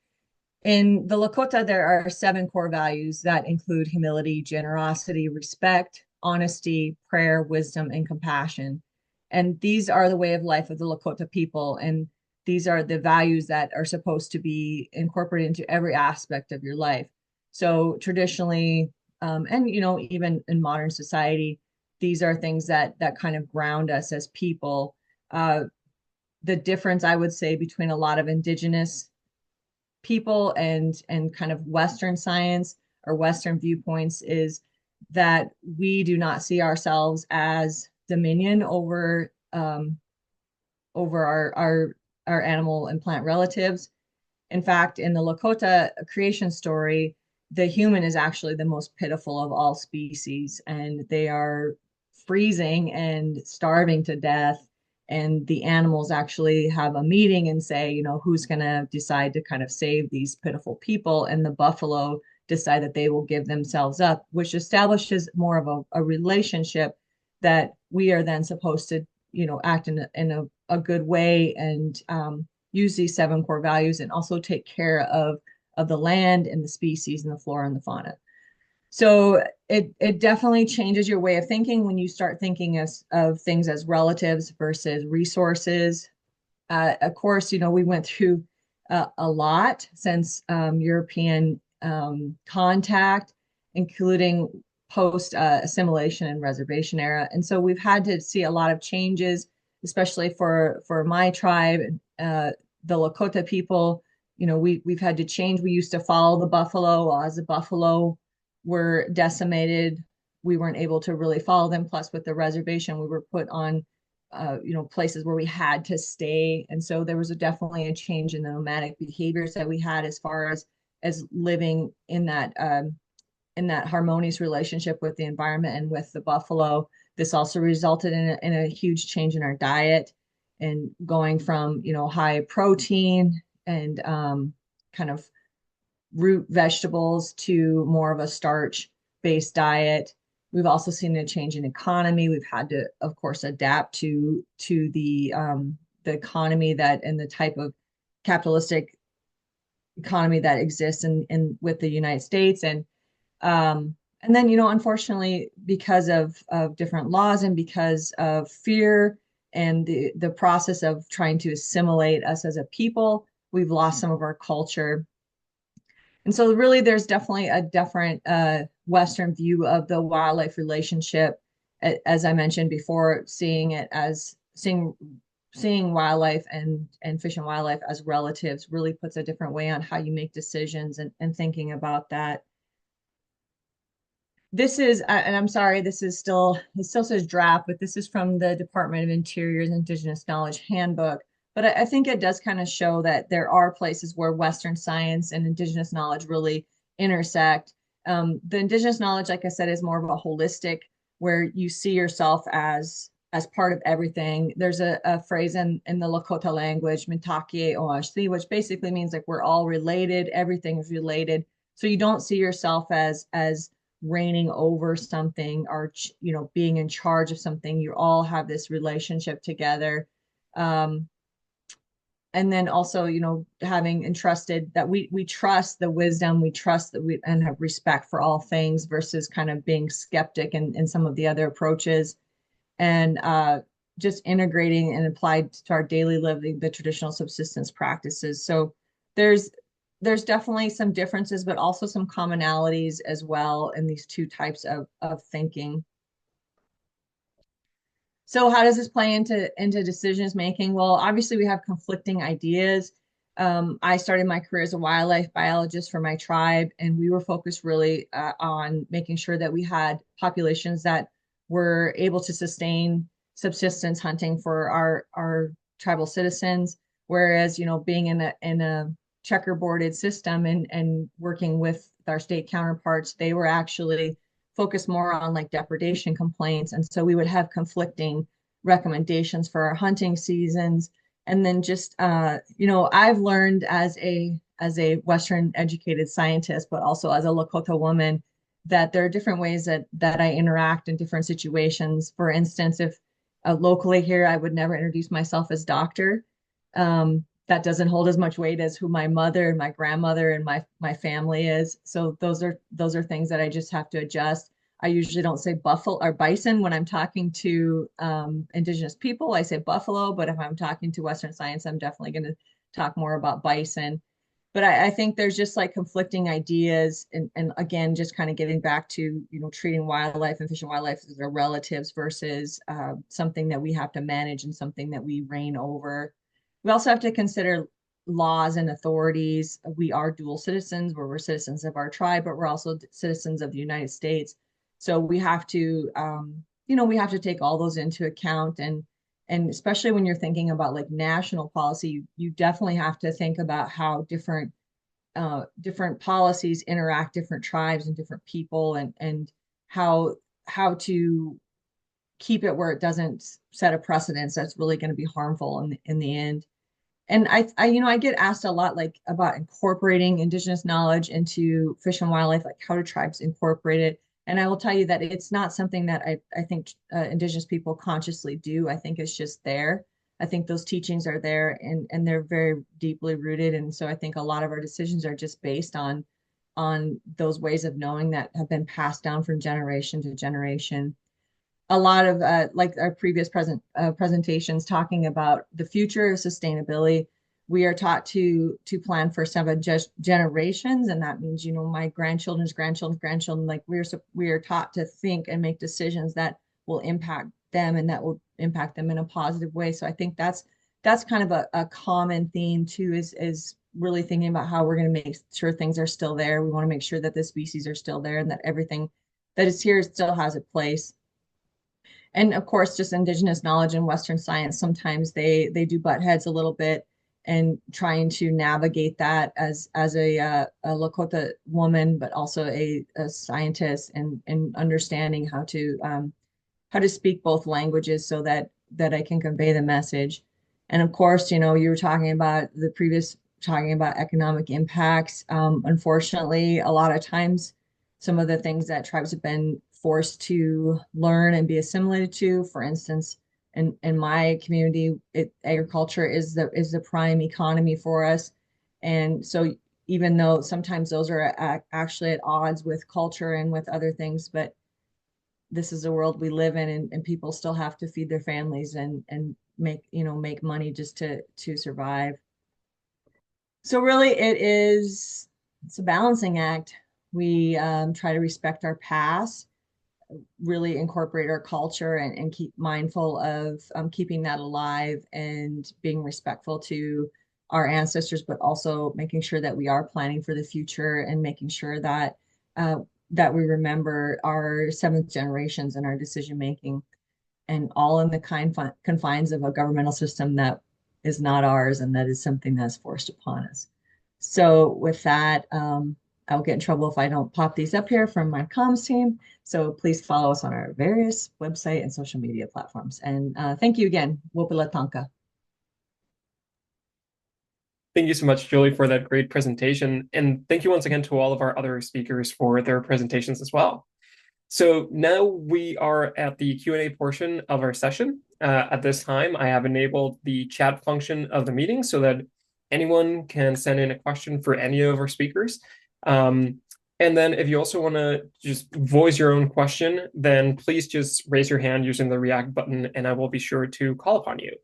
in the Lakota, there are 7 core values that include humility, generosity, respect, honesty, prayer, wisdom, and compassion. And these are the way of life of the Lakota people. And these are the values that are supposed to be incorporated into every aspect of your life. So traditionally, and you know, even in modern society, these are things that kind of ground us as people. The difference, I would say, between a lot of indigenous people and kind of Western science or Western viewpoints is that we do not see ourselves as dominion over our animal and plant relatives. In fact, in the Lakota creation story, the human is actually the most pitiful of all species, and they are freezing and starving to death. And the animals actually have a meeting and say, you know, who's going to decide to kind of save these pitiful people. And the buffalo decide that they will give themselves up, which establishes more of a relationship that we are then supposed to, you know, act in a good way and use these 7 core values and also take care of the land and the species and the flora and the fauna. So it definitely changes your way of thinking when you start thinking of things as relatives versus resources. Of course, you know, we went through a lot since European contact, including post assimilation and reservation era. And so we've had to see a lot of changes, especially for my tribe, the Lakota people. You know, we've had to change. We used to follow the buffalo. As the buffalo were decimated, we weren't able to really follow them. Plus, with the reservation, we were put on, you know, places where we had to stay, and so there was definitely a change in the nomadic behaviors that we had as far as living in that harmonious relationship with the environment and with the buffalo. This also resulted in a huge change in our diet and going from, you know, high protein and kind of root vegetables to more of a starch-based diet. We've also seen a change in economy. We've had to, of course, adapt to the economy that and the type of capitalistic economy that exists in with the United States. And then, you know, unfortunately, because of different laws and because of fear and the process of trying to assimilate us as a people, we've lost some of our culture. And so really there's definitely a different Western view of the wildlife relationship. As I mentioned before, seeing wildlife and fish and wildlife as relatives really puts a different way on how you make decisions and thinking about that. This is, and I'm sorry, it still says draft, but this is from the Department of Interior's Indigenous Knowledge Handbook. But I think it does kind of show that there are places where Western science and Indigenous knowledge really intersect. The Indigenous knowledge, like I said, is more of a holistic, where you see yourself as part of everything. There's a phrase in the Lakota language, Mitakie Oashti, which basically means like we're all related, everything is related. So you don't see yourself as reigning over something or, you know, being in charge of something. You all have this relationship together. And then also, you know, having entrusted that we trust the wisdom, we trust that we and have respect for all things versus kind of being skeptic in some of the other approaches, and just integrating and applied to our daily living the traditional subsistence practices. So there's there's definitely some differences, but also some commonalities as well in these two types of thinking. So how does this play into decisions making? Well, obviously we have conflicting ideas. I started my career as a wildlife biologist for my tribe, and we were focused really on making sure that we had populations that were able to sustain subsistence hunting for our tribal citizens. Whereas, you know, being in a checkerboarded system and working with our state counterparts, they were actually focus more on like depredation complaints. And so we would have conflicting recommendations for our hunting seasons. And then just, you know, I've learned as a Western educated scientist, but also as a Lakota woman, that there are different ways that I interact in different situations. For instance, if locally here, I would never introduce myself as doctor. That doesn't hold as much weight as who my mother and my grandmother and my family is. So those are things that I just have to adjust. I usually don't say buffalo or bison when I'm talking to Indigenous people. I say buffalo, but if I'm talking to Western science, I'm definitely going to talk more about bison. But I think there's just like conflicting ideas, and again, just kind of getting back to, you know, treating wildlife and fish and wildlife as their relatives versus something that we have to manage and something that we reign over. We also have to consider laws and authorities. We are dual citizens, where we're citizens of our tribe, but we're also citizens of the United States. So we have to, you know, we have to take all those into account, and especially when you're thinking about like national policy, you definitely have to think about how different policies interact different tribes and different people, and how to keep it where it doesn't set a precedence that's really going to be harmful in the end. And you know, I get asked a lot like about incorporating Indigenous knowledge into fish and wildlife, like how do tribes incorporate it? And I will tell you that it's not something that I think Indigenous people consciously do. I think it's just there. I think those teachings are there, and they're very deeply rooted. And so I think a lot of our decisions are just based on those ways of knowing that have been passed down from generation to generation. A lot of like our previous presentations talking about the future of sustainability, we are taught to plan for 7 generations, and that means, you know, my grandchildren's grandchildren's grandchildren. Like we are taught to think and make decisions that will impact them and that will impact them in a positive way. So I think that's kind of a common theme too, is really thinking about how we're going to make sure things are still there. We want to make sure that the species are still there and that everything that is here still has a place. And of course, just Indigenous knowledge and Western science, sometimes they do butt heads a little bit, and trying to navigate that as a Lakota woman, but also a scientist, and understanding how to speak both languages so that I can convey the message. And of course, you know, you were talking about talking about economic impacts. Unfortunately, a lot of times, some of the things that tribes have been forced to learn and be assimilated to, for instance, in my community, agriculture is the prime economy for us. And so even though sometimes those are actually at odds with culture and with other things, but this is a world we live in, and people still have to feed their families and make money just to survive. So really it's a balancing act. We try to respect our past, really incorporate our culture, and keep mindful of keeping that alive and being respectful to our ancestors, but also making sure that we are planning for the future and making sure that that we remember our seventh generations in our decision making, and all in the confines of a governmental system that is not ours and that is something that's forced upon us. So with that, I'll get in trouble if I don't pop these up here from my comms team. So please follow us on our various website and social media platforms. And thank you again. Wopila Tonka. Thank you so much, Julie, for that great presentation. And thank you once again to all of our other speakers for their presentations as well. So now we are at the Q&A portion of our session. at this time, I have enabled the chat function of the meeting so that anyone can send in a question for any of our speakers. And then if you also want to just voice your own question, then please just raise your hand using the React button, and I will be sure to call upon you.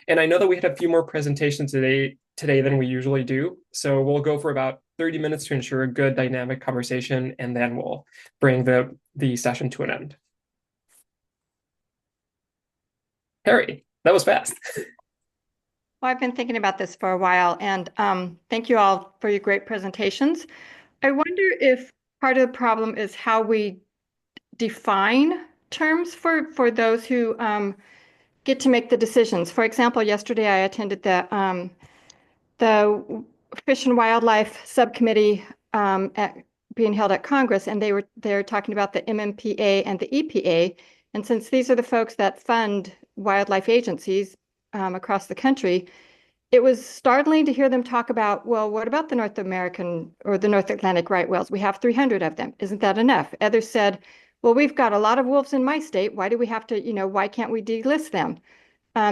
And I know that we had a few more presentations today than we usually do. So we'll go for about 30 minutes to ensure a good dynamic conversation, and then we'll bring the session to an end. Harry, that was fast. Well, I've been thinking about this for a while, and thank you all for your great presentations. I wonder if part of the problem is how we define terms for those who get to make the decisions. For example, yesterday I attended the Fish and Wildlife Subcommittee being held at Congress, and they're talking about the MMPA and the EPA. And since these are the folks that fund wildlife agencies across the country, it was startling to hear them talk about, well, what about the North American or the North Atlantic right whales? We have 300 of them. Isn't that enough? Others said, well, we've got a lot of wolves in my state. Why do we have to, why can't we delist them?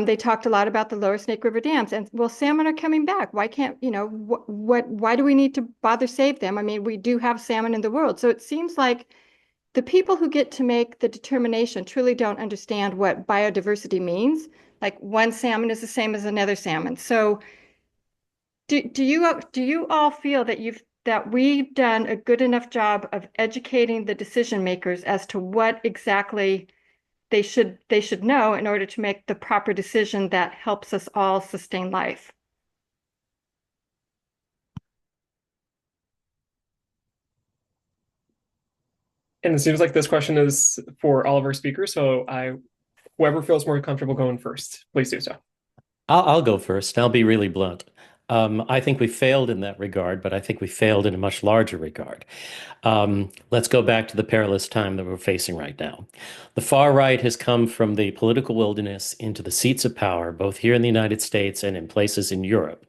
They talked a lot about the lower Snake River dams, and well, salmon are coming back. Why can't, why do we need to bother save them? I mean, we do have salmon in the world. So it seems like the people who get to make the determination truly don't understand what biodiversity means. Like one salmon is the same as another salmon. So do you all feel that we've done a good enough job of educating the decision makers as to what exactly they should know in order to make the proper decision that helps us all sustain life? And it seems like this question is for all of our speakers, so whoever feels more comfortable going first, please do so. I'll go first. I'll be really blunt. I think we failed in that regard, but I think we failed in a much larger regard. Let's go back to the perilous time that we're facing right now. The far right has come from the political wilderness into the seats of power, both here in the United States and in places in Europe,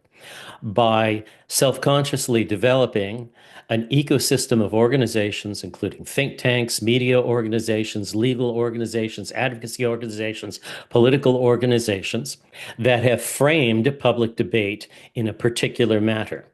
by self-consciously developing an ecosystem of organizations, including think tanks, media organizations, legal organizations, advocacy organizations, political organizations, that have framed public debate in a particular matter.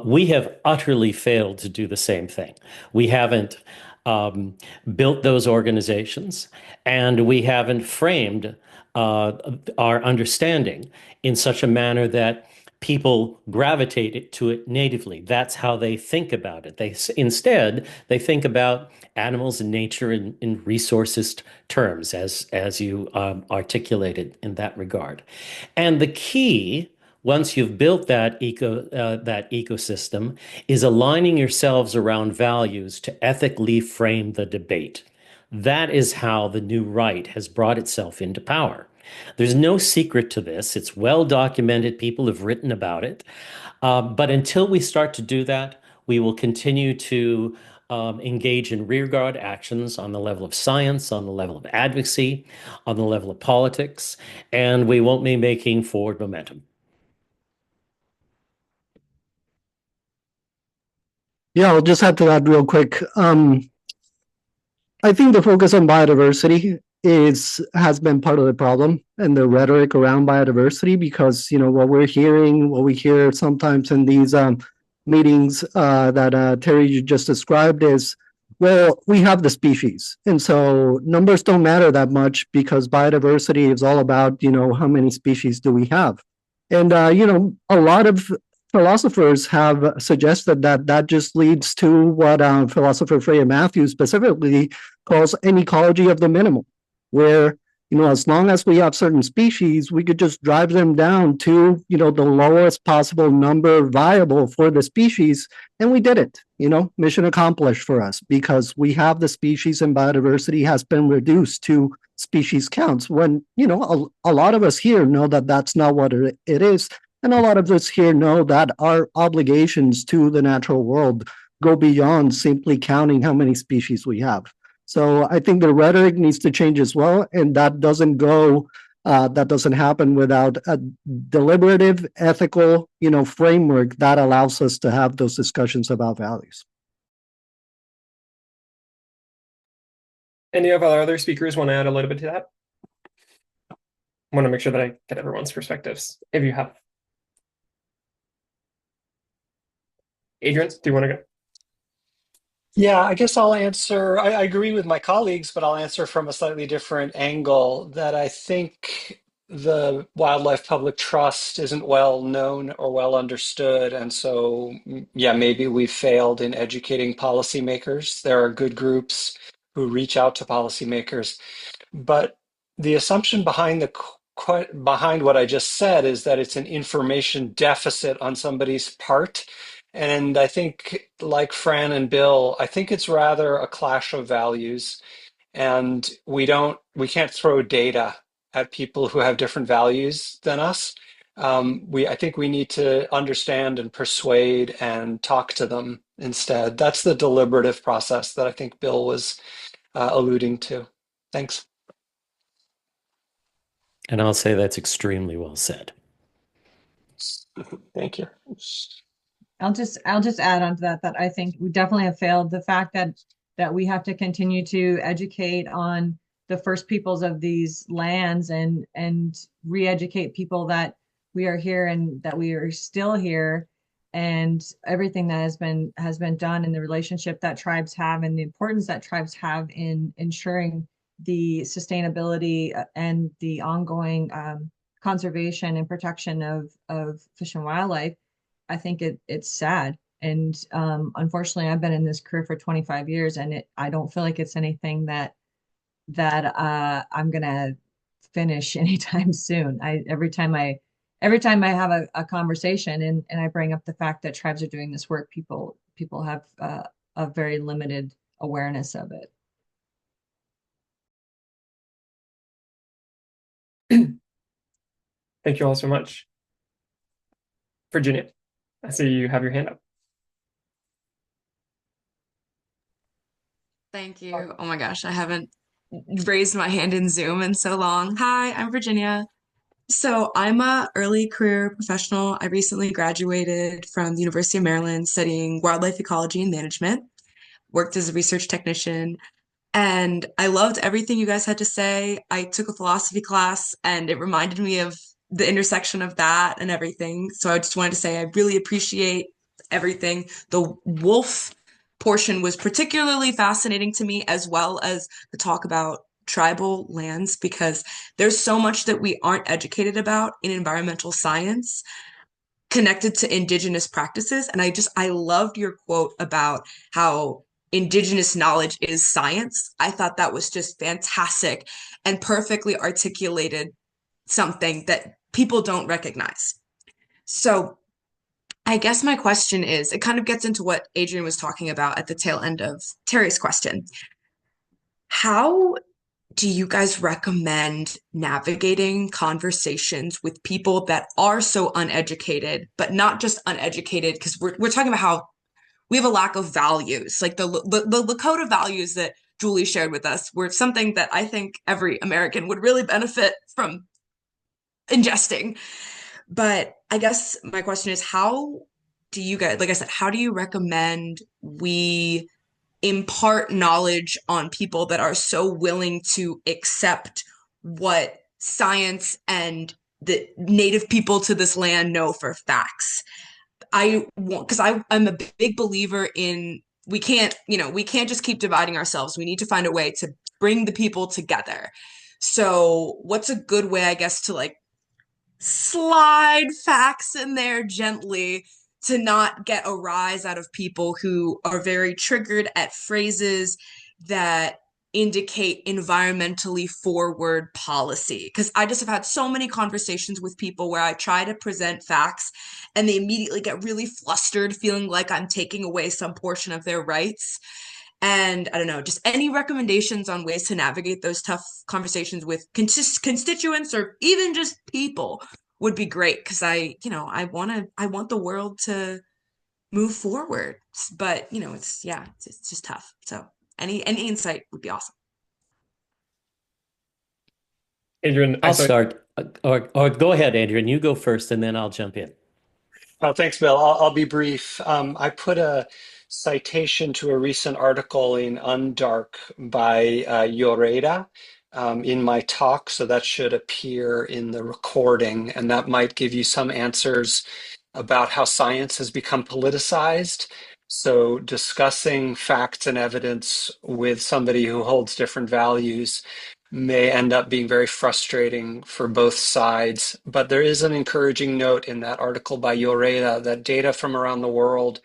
We have utterly failed to do the same thing. We haven't built those organizations, and we haven't framed our understanding in such a manner that people gravitate to it natively. That's how they think about it. Instead, they think about animals and nature in resources terms, as you articulated in that regard. And the key, once you've built that ecosystem, is aligning yourselves around values to ethically frame the debate. That is how the new right has brought itself into power. There's no secret to this. It's well documented. People have written about it. But until we start to do that, we will continue to engage in rearguard actions on the level of science, on the level of advocacy, on the level of politics, and we won't be making forward momentum. Yeah, I'll just add to that real quick. I think the focus on biodiversity has been part of the problem and the rhetoric around biodiversity, because what we hear sometimes in these meetings that Terry just described is, well, we have the species, and so numbers don't matter that much because biodiversity is all about how many species do we have. And a lot of philosophers have suggested that just leads to what philosopher Freya Matthews specifically calls an ecology of the minimal, where as long as we have certain species, we could just drive them down to the lowest possible number viable for the species, and we did it. Mission accomplished for us, because we have the species and biodiversity has been reduced to species counts, when a lot of us here know that that's not what it is, and a lot of us here know that our obligations to the natural world go beyond simply counting how many species we have. So I think the rhetoric needs to change as well, and that doesn't happen without a deliberative, ethical, framework that allows us to have those discussions about values. Any of our other speakers want to add a little bit to that? want to make sure that I get everyone's perspectives. If you have. Adrian, do you want to go? Yeah, I guess I'll answer. I agree with my colleagues, but I'll answer from a slightly different angle that I think the Wildlife Public Trust isn't well known or well understood. And so, yeah, maybe we've failed in educating policymakers. There are good groups who reach out to policymakers. But the assumption behind behind what I just said is that it's an information deficit on somebody's part. And I think, like Fran and Bill, I think it's rather a clash of values. And we can't throw data at people who have different values than us. I think we need to understand and persuade and talk to them instead. That's the deliberative process that I think Bill was alluding to. Thanks. And I'll say that's extremely well said. Thank you. I'll just add on to that I think we definitely have failed. The fact that we have to continue to educate on the first peoples of these lands and re-educate people that we are here and that we are still here, and everything that has been done in the relationship that tribes have and the importance that tribes have in ensuring the sustainability and the ongoing conservation and protection of fish and wildlife. I think it's sad. And unfortunately, I've been in this career for 25 years, and I don't feel like it's anything that I'm gonna finish anytime soon. Every time I have a conversation and I bring up the fact that tribes are doing this work, people have a very limited awareness of it. Thank you all so much. Virginia, I see you have your hand up. Thank you. Oh my gosh, I haven't raised my hand in Zoom in so long. Hi, I'm Virginia. So I'm a early career professional. I recently graduated from the University of Maryland studying wildlife ecology and management, worked as a research technician, and I loved everything you guys had to say. I took a philosophy class and it reminded me of the intersection of that and everything. So I just wanted to say I really appreciate everything. The wolf portion was particularly fascinating to me, as well as the talk about tribal lands, because there's so much that we aren't educated about in environmental science connected to indigenous practices. And I loved your quote about how indigenous knowledge is science. I thought that was just fantastic and perfectly articulated something that people don't recognize. So I guess my question is, it kind of gets into what Adrian was talking about at the tail end of Terry's question. How do you guys recommend navigating conversations with people that are so uneducated, but not just uneducated, because we're talking about how we have a lack of values, like the Lakota values that Julie shared with us were something that I think every American would really benefit from ingesting. But I guess my question is, how do you guys, like I said, how do you recommend we impart knowledge on people that are so willing to accept what science and the native people to this land know for facts? Because I'm a big believer in we can't just keep dividing ourselves. We need to find a way to bring the people together. So what's a good way, I guess, to like slide facts in there gently to not get a rise out of people who are very triggered at phrases that indicate environmentally forward policy? Because I just have had so many conversations with people where I try to present facts and they immediately get really flustered, feeling like I'm taking away some portion of their rights. And I don't know, just any recommendations on ways to navigate those tough conversations with constituents or even just people would be great, because I want the world to move forward, but it's just tough. So any insight would be awesome. Adrian, I'll start, or go ahead, Adrian. You go first, and then I'll jump in. Oh, thanks, Bill. I'll be brief. I put a citation to a recent article in Undark by Yoreda, in my talk, so that should appear in the recording, and that might give you some answers about how science has become politicized. So discussing facts and evidence with somebody who holds different values may end up being very frustrating for both sides. But there is an encouraging note in that article by Lloreda that data from around the world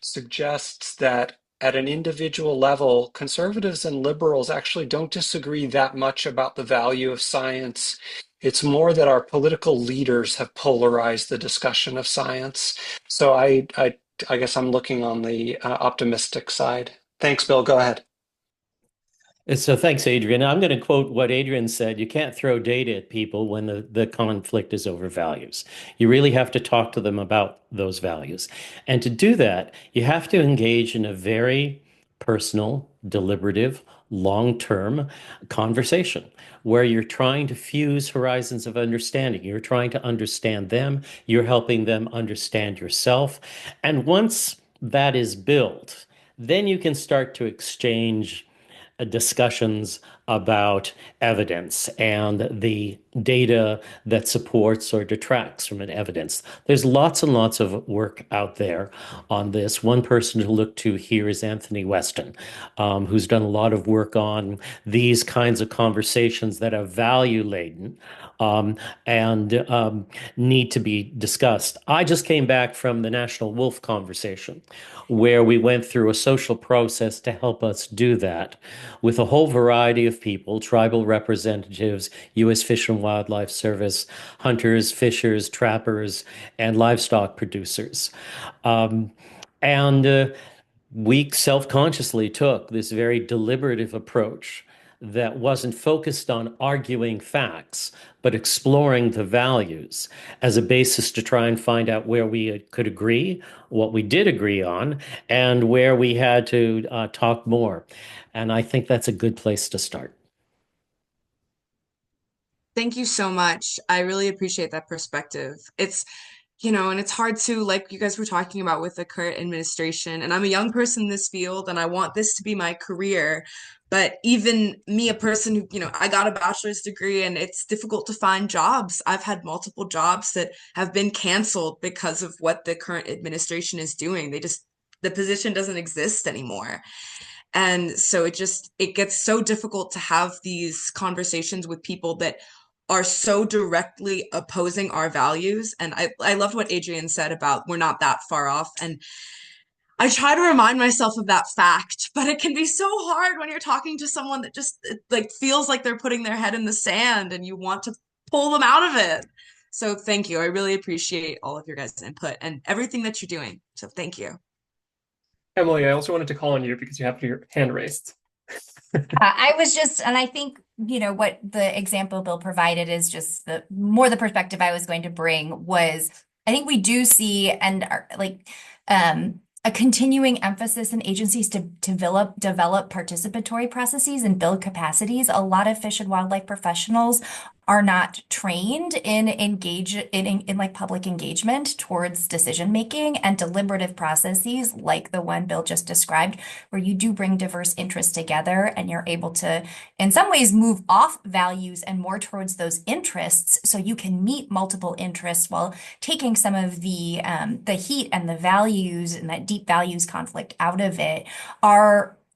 suggests that at an individual level, conservatives and liberals actually don't disagree that much about the value of science. It's more that our political leaders have polarized the discussion of science. So I guess I'm looking on the optimistic side. Thanks, Bill. Go ahead. So thanks, Adrian. I'm going to quote what Adrian said. You can't throw data at people when the conflict is over values. You really have to talk to them about those values. And to do that, you have to engage in a very personal, deliberative, long-term conversation where you're trying to fuse horizons of understanding. You're trying to understand them. You're helping them understand yourself. And once that is built, then you can start to exchange discussions about evidence and the data that supports or detracts from an evidence. There's lots and lots of work out there on this. One person to look to here is Anthony Weston, who's done a lot of work on these kinds of conversations that are value laden and need to be discussed. I just came back from the National Wolf Conversation, where we went through a social process to help us do that with a whole variety of people, tribal representatives, U.S. Fish and Wildlife Service, hunters, fishers, trappers, and livestock producers. And we self-consciously took this very deliberative approach that wasn't focused on arguing facts, but exploring the values as a basis to try and find out where we could agree, what we did agree on, and where we had to talk more. And I think that's a good place to start. Thank you so much. I really appreciate that perspective. And it's hard to, like you guys were talking about with the current administration, and I'm a young person in this field and I want this to be my career. But even me, a person who, I got a bachelor's degree and it's difficult to find jobs. I've had multiple jobs that have been canceled because of what the current administration is doing. The position doesn't exist anymore. And so it gets so difficult to have these conversations with people that are so directly opposing our values. And I loved what Adrian said about we're not that far off. And I try to remind myself of that fact, but it can be so hard when you're talking to someone that just like feels like they're putting their head in the sand and you want to pull them out of it. So thank you. I really appreciate all of your guys' input and everything that you're doing. So thank you. Emily, I also wanted to call on you because you have your hand raised. And I think, what the example Bill provided is just the perspective I was going to bring was, I think we do see a continuing emphasis in agencies to develop participatory processes and build capacities. A lot of fish and wildlife professionals are not trained in like public engagement towards decision making and deliberative processes like the one Bill just described, where you do bring diverse interests together and you're able to, in some ways, move off values and more towards those interests, so you can meet multiple interests while taking some of the heat and the values and that deep values conflict out of it.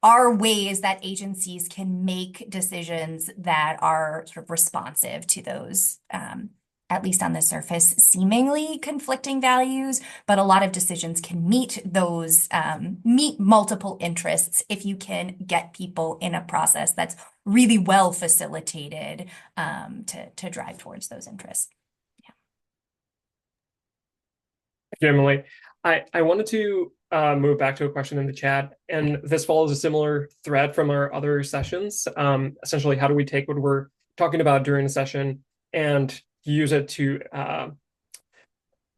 Are ways that agencies can make decisions that are sort of responsive to those, at least on the surface, seemingly conflicting values. But a lot of decisions can meet multiple interests if you can get people in a process that's really well facilitated to drive towards those interests. Yeah. Thank you, Emily. I wanted to move back to a question in the chat, and this follows a similar thread from our other sessions. Essentially, how do we take what we're talking about during a session and use it to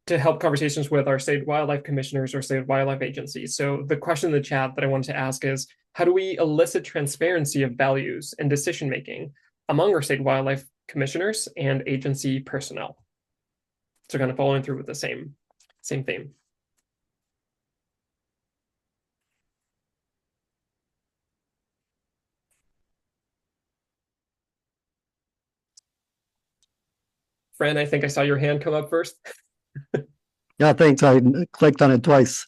help conversations with our state wildlife commissioners or state wildlife agencies? So the question in the chat that I wanted to ask is, how do we elicit transparency of values and decision-making among our state wildlife commissioners and agency personnel? So kind of following through with the same theme. Fran, I think I saw your hand come up first. Yeah, thanks. I clicked on it twice.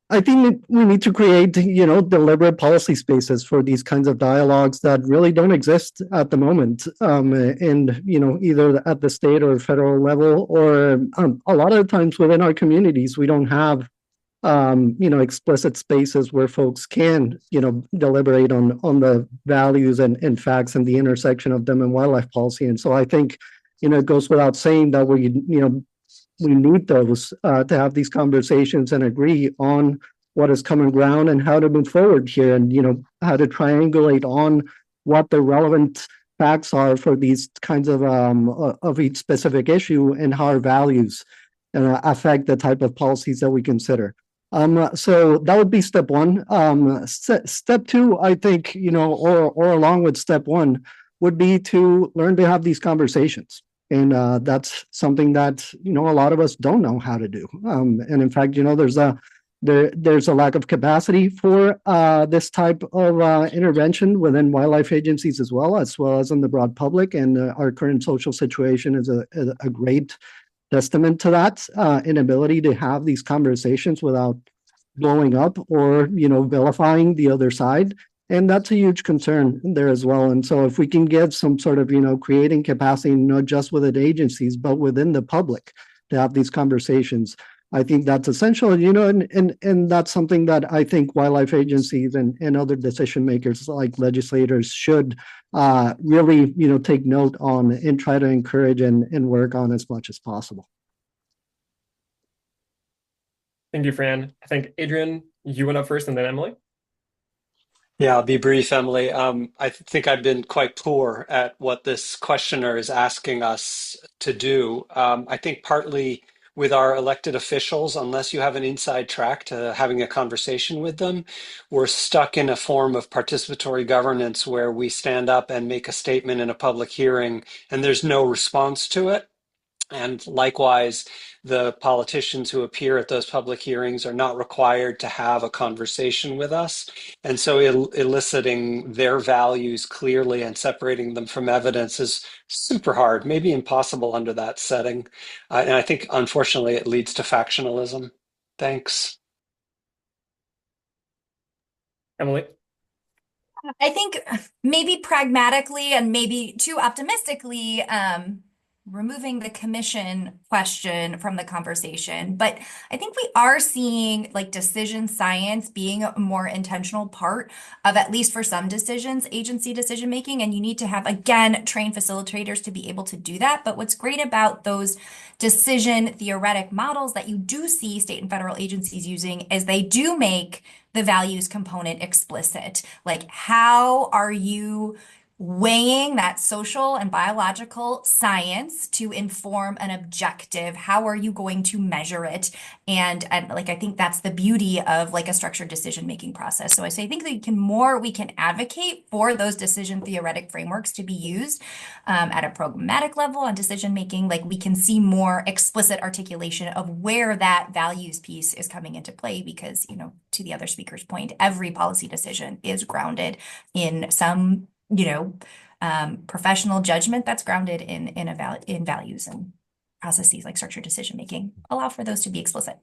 I think we need to create, deliberate policy spaces for these kinds of dialogues that really don't exist at the moment. And, either at the state or federal level, or a lot of times within our communities, we don't have, explicit spaces where folks can, deliberate on the values and facts and the intersection of them and wildlife policy. And so I think, it goes without saying that we need those to have these conversations and agree on what is common ground and how to move forward here, and how to triangulate on what the relevant facts are for these kinds of each specific issue, and how our values affect the type of policies that we consider. So that would be step one. Step two, I think, or along with step one, would be to learn to have these conversations. And that's something that, a lot of us don't know how to do. And in fact, there's a lack of capacity for this type of intervention within wildlife agencies as well as in the broad public. And our current social situation is a great testament to that inability to have these conversations without blowing up or, vilifying the other side. And that's a huge concern there as well. And so if we can get some sort of, creating capacity, not just within agencies, but within the public to have these conversations, I think that's essential, and that's something that I think wildlife agencies and other decision makers like legislators should really, take note on and try to encourage and work on as much as possible. Thank you, Fran. I think, Adrian, you went up first and then Emily. Yeah, I'll be brief, Emily. I think I've been quite poor at what this questioner is asking us to do. I think partly with our elected officials, unless you have an inside track to having a conversation with them, we're stuck in a form of participatory governance where we stand up and make a statement in a public hearing and there's no response to it. And likewise, the politicians who appear at those public hearings are not required to have a conversation with us. And so eliciting their values clearly and separating them from evidence is super hard, maybe impossible under that setting. And I think, unfortunately, it leads to factionalism. Thanks. Emily? I think maybe pragmatically and maybe too optimistically, removing the commission question from the conversation. But I think we are seeing like decision science being a more intentional part of, at least for some decisions, agency decision making. And you need to have, again, trained facilitators to be able to do that. But what's great about those decision theoretic models that you do see state and federal agencies using is they do make the values component explicit. Like, how are you weighing that social and biological science to inform an objective? How are you going to measure it? And like, I think that's the beauty of like a structured decision-making process. So I think that we can advocate for those decision theoretic frameworks to be used at a programmatic level on decision-making. Like, we can see more explicit articulation of where that values piece is coming into play, because, to the other speaker's point, every policy decision is grounded in some professional judgment that's grounded in values, and processes like structured decision making allow for those to be explicit.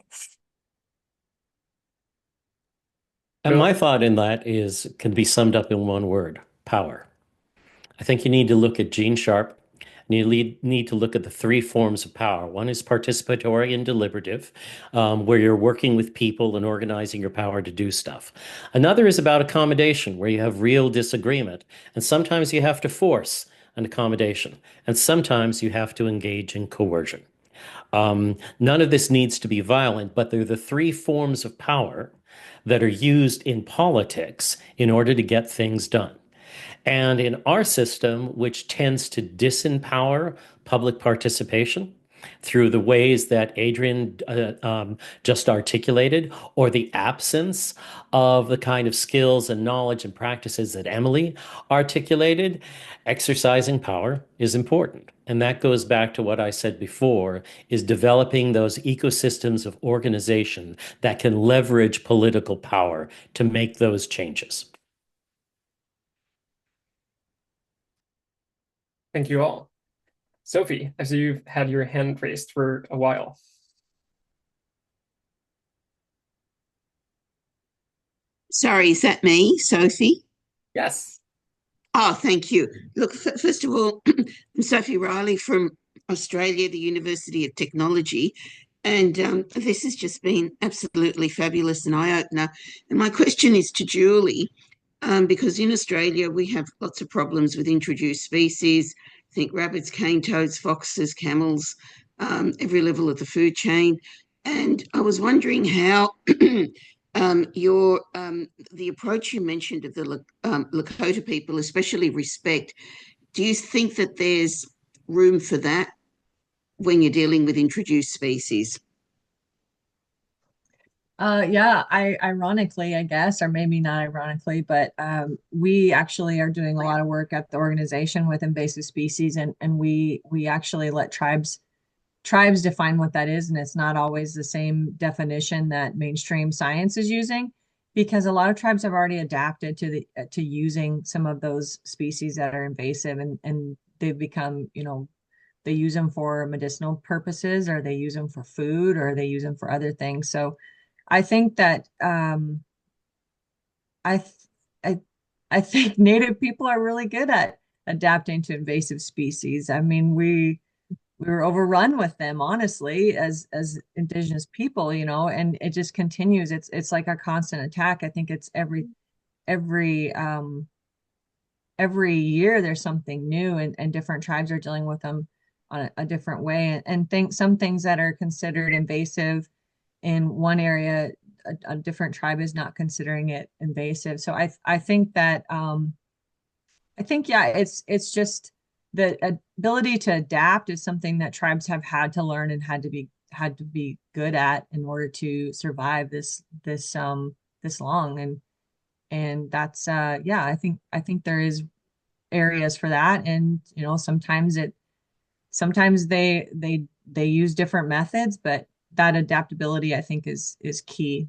And my thought in that can be summed up in one word: power. I think you need to look at Gene Sharp. You need to look at the three forms of power. One is participatory and deliberative, where you're working with people and organizing your power to do stuff. Another is about accommodation, where you have real disagreement. And sometimes you have to force an accommodation. And sometimes you have to engage in coercion. None of this needs to be violent, but they're the three forms of power that are used in politics in order to get things done. And in our system, which tends to disempower public participation through the ways that Adrian just articulated, or the absence of the kind of skills and knowledge and practices that Emily articulated, exercising power is important. And that goes back to what I said before, is developing those ecosystems of organization that can leverage political power to make those changes. Thank you all. Sophie, as you've had your hand raised for a while. Sorry, is that me, Sophie? Yes. Oh, thank you. Look, first of all, I'm Sophie Riley from Australia, the University of Technology. And this has just been absolutely fabulous and eye-opener. And my question is to Julie, because in Australia we have lots of problems with introduced species. I think rabbits, cane toads, foxes, camels, every level of the food chain. And I was wondering how the approach you mentioned of the Lakota people, especially respect, do you think that there's room for that when you're dealing with introduced species? Yeah, ironically, I guess, or maybe not ironically, but we actually are doing a lot of work at the organization with invasive species, and we actually let tribes define what that is, and it's not always the same definition that mainstream science is using, because a lot of tribes have already adapted to using some of those species that are invasive, and they've become, they use them for medicinal purposes, or they use them for food, or they use them for other things. So I think that I think Native people are really good at adapting to invasive species. I mean, we were overrun with them, honestly, as Indigenous people, and it just continues. It's like a constant attack. I think it's every year there's something new, and different tribes are dealing with them on a different way. And some things that are considered invasive in one area, a different tribe is not considering it invasive. So I think that yeah, it's just the ability to adapt is something that tribes have had to learn and had to be good at in order to survive this long. And that's yeah, I think there is areas for that. And sometimes they use different methods, but that adaptability, I think, is key.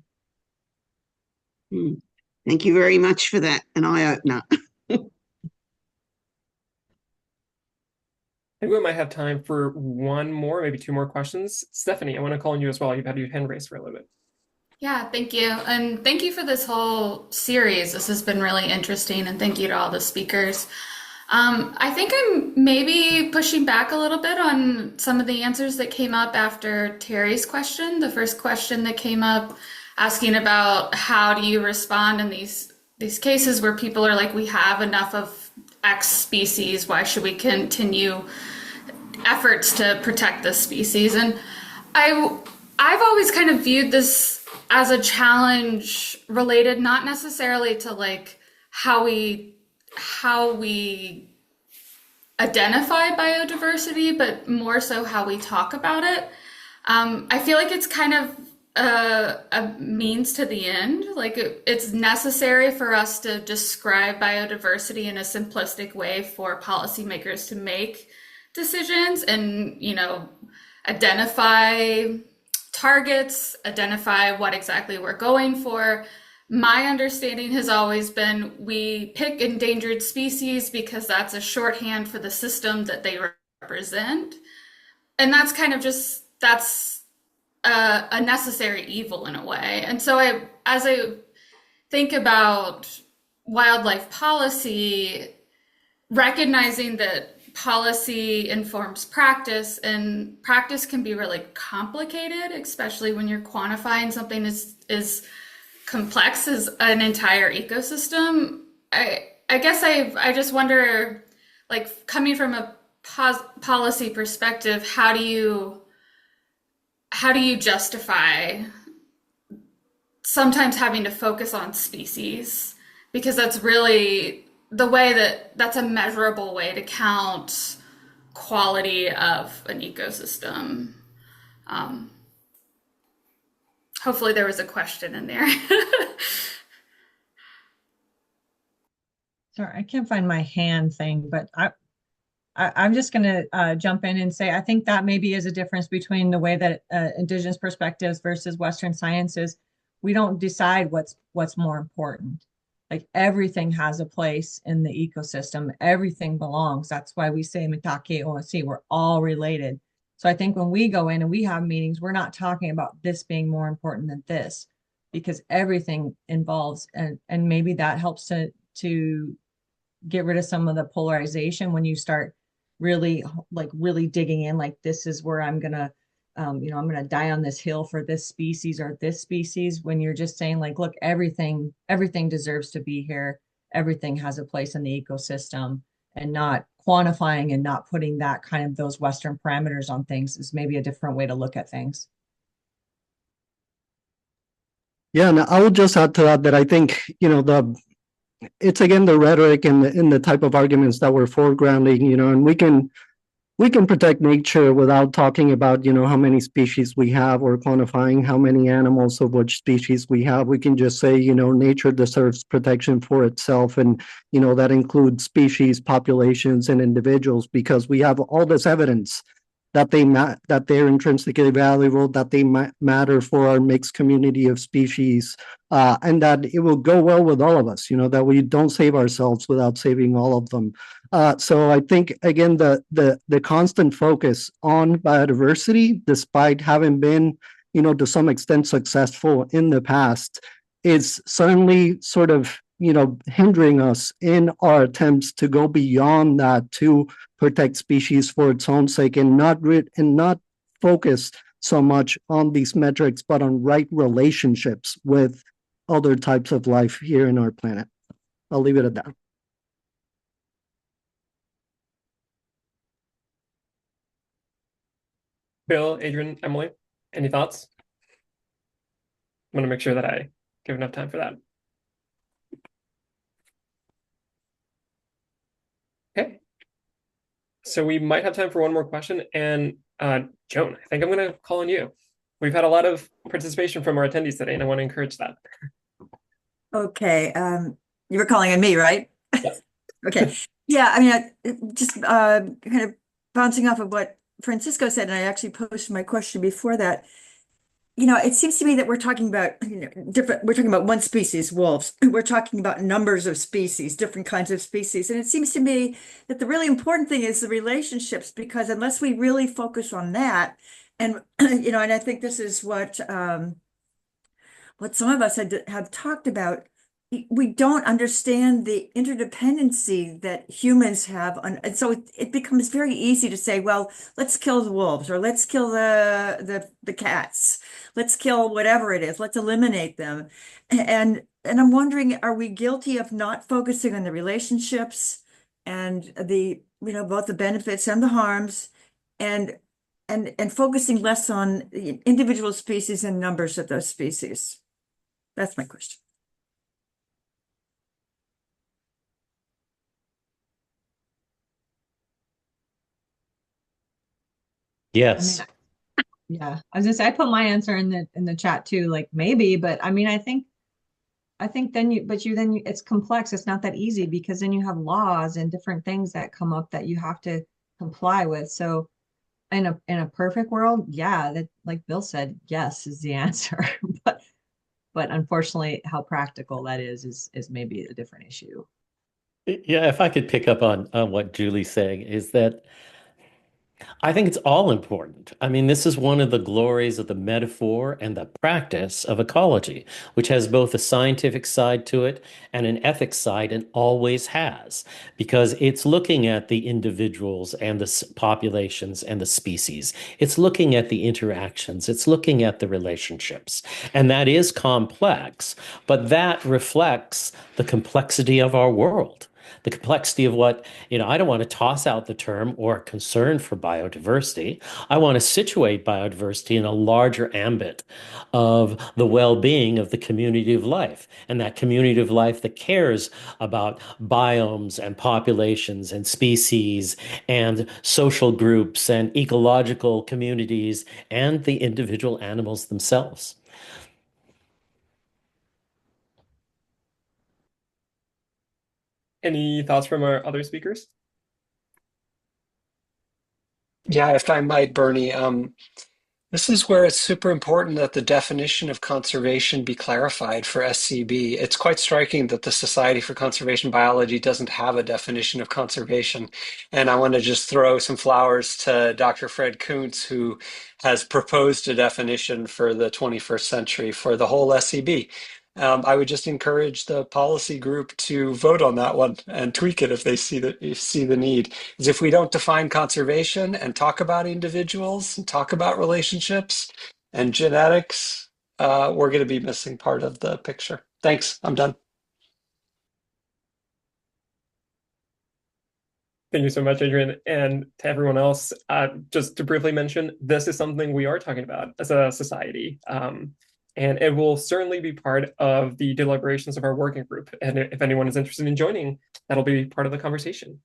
Thank you very much for that, an eye-opener. I think we might have time for one more, maybe two more questions. Stephanie, I want to call on you as well. You've had your hand raised for a little bit. Yeah, thank you. And thank you for this whole series. This has been really interesting, and thank you to all the speakers. I think I'm maybe pushing back a little bit on some of the answers that came up after Terry's question. The first question that came up asking about how do you respond in these cases where people are like, we have enough of X species, why should we continue efforts to protect this species? And I've always kind of viewed this as a challenge related not necessarily to like how we identify biodiversity, but more so how we talk about it. I feel like it's kind of a means to the end. Like it's necessary for us to describe biodiversity in a simplistic way for policymakers to make decisions and, identify targets, identify what exactly we're going for. My understanding has always been we pick endangered species because that's a shorthand for the system that they represent. And that's kind of that's a necessary evil in a way. And so as I think about wildlife policy, recognizing that policy informs practice, and practice can be really complicated, especially when you're quantifying something as complex as an entire ecosystem. I guess I just wonder, like, coming from a policy perspective, how do you justify sometimes having to focus on species? Because that's really the way that's a measurable way to count quality of an ecosystem. Hopefully there was a question in there. Sorry, I can't find my hand thing, but I'm just going to jump in and say I think that maybe is a difference between the way that Indigenous perspectives versus Western sciences. We don't decide what's more important. Like everything has a place in the ecosystem. Everything belongs. That's why we say Mitake OSC, we're all related. So I think when we go in and we have meetings, we're not talking about this being more important than this, because everything involves, and maybe that helps to get rid of some of the polarization when you start really digging in, like this is where I'm gonna I'm gonna die on this hill for this species or this species, when you're just saying like, look, everything deserves to be here, everything has a place in the ecosystem, and not quantifying and not putting that kind of those Western parameters on things is maybe a different way to look at things. Yeah, and I would just add to that I think, it's again the rhetoric and the type of arguments that we're foregrounding, and we can protect nature without talking about, how many species we have or quantifying how many animals of which species we have. We can just say, nature deserves protection for itself. And, that includes species, populations, and individuals, because we have all this evidence that that they're intrinsically valuable, that they matter for our mixed community of species, and that it will go well with all of us, that we don't save ourselves without saving all of them. So I think, again, the constant focus on biodiversity, despite having been, to some extent successful in the past, is certainly sort of, hindering us in our attempts to go beyond that, to protect species for its own sake, and not focus so much on these metrics, but on right relationships with other types of life here in our planet. I'll leave it at that. Bill, Adrian, Emily, any thoughts? I want to make sure that I give enough time for that. Okay. So we might have time for one more question. And Joan, I think I'm going to call on you. We've had a lot of participation from our attendees today, and I want to encourage that. Okay. You were calling on me, right? Yes. Okay. Yeah, I mean, just kind of bouncing off of what Francisco said, and I actually posted my question before that. It seems to me that we're talking about, we're talking about one species, wolves. We're talking about numbers of species, different kinds of species. And it seems to me that the really important thing is the relationships, because unless we really focus on that, and, and I think this is what some of us have talked about, we don't understand the interdependency that humans have, and so it becomes very easy to say, well, let's kill the wolves, or let's kill the cats, let's kill whatever it is, let's eliminate them. And I'm wondering, are we guilty of not focusing on the relationships and the both the benefits and the harms, and focusing less on individual species and numbers of those species? That's my question. Yes. Yeah, I was gonna say I put my answer in the chat too, like maybe, but I mean I think then it's complex. It's not that easy, because then you have laws and different things that come up that you have to comply with. So in a perfect world, yeah, that, like Bill said, yes is the answer. But unfortunately, how practical that is maybe a different issue. Yeah, if I could pick up on what Julie's saying, is that I think it's all important. I mean, this is one of the glories of the metaphor and the practice of ecology, which has both a scientific side to it and an ethics side, and always has, because it's looking at the individuals and the populations and the species. It's looking at the interactions. It's looking at the relationships. And that is complex, but that reflects the complexity of our world. The complexity of what, I don't want to toss out the term or concern for biodiversity. I want to situate biodiversity in a larger ambit of the well-being of the community of life, and that community of life that cares about biomes and populations and species and social groups and ecological communities and the individual animals themselves. Any thoughts from our other speakers? Yeah, if I might, Bernie, This is where it's super important that the definition of conservation be clarified for SCB. It's quite striking that the Society for Conservation Biology doesn't have a definition of conservation. And I want to just throw some flowers to Dr. Fred Kuntz, who has proposed a definition for the 21st century for the whole SCB. I would just encourage the policy group to vote on that one and tweak it if they see the need. Because if we don't define conservation and talk about individuals and talk about relationships and genetics, we're going to be missing part of the picture. Thanks. I'm done. Thank you so much, Adrian. And to everyone else, just to briefly mention, this is something we are talking about as a society. And it will certainly be part of the deliberations of our working group. And if anyone is interested in joining, that'll be part of the conversation.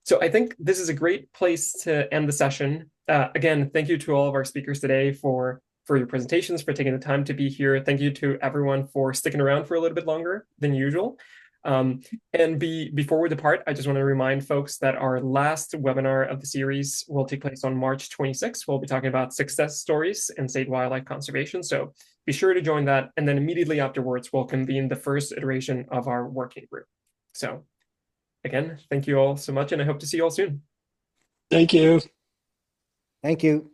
So I think this is a great place to end the session. Again, thank you to all of our speakers today for your presentations, for taking the time to be here. Thank you to everyone for sticking around for a little bit longer than usual. Before we depart, I just want to remind folks that our last webinar of the series will take place on March 26th. We'll be talking about success stories in state wildlife conservation. So be sure to join that. And then immediately afterwards, we'll convene the first iteration of our working group. So again, thank you all so much, and I hope to see you all soon. Thank you. Thank you.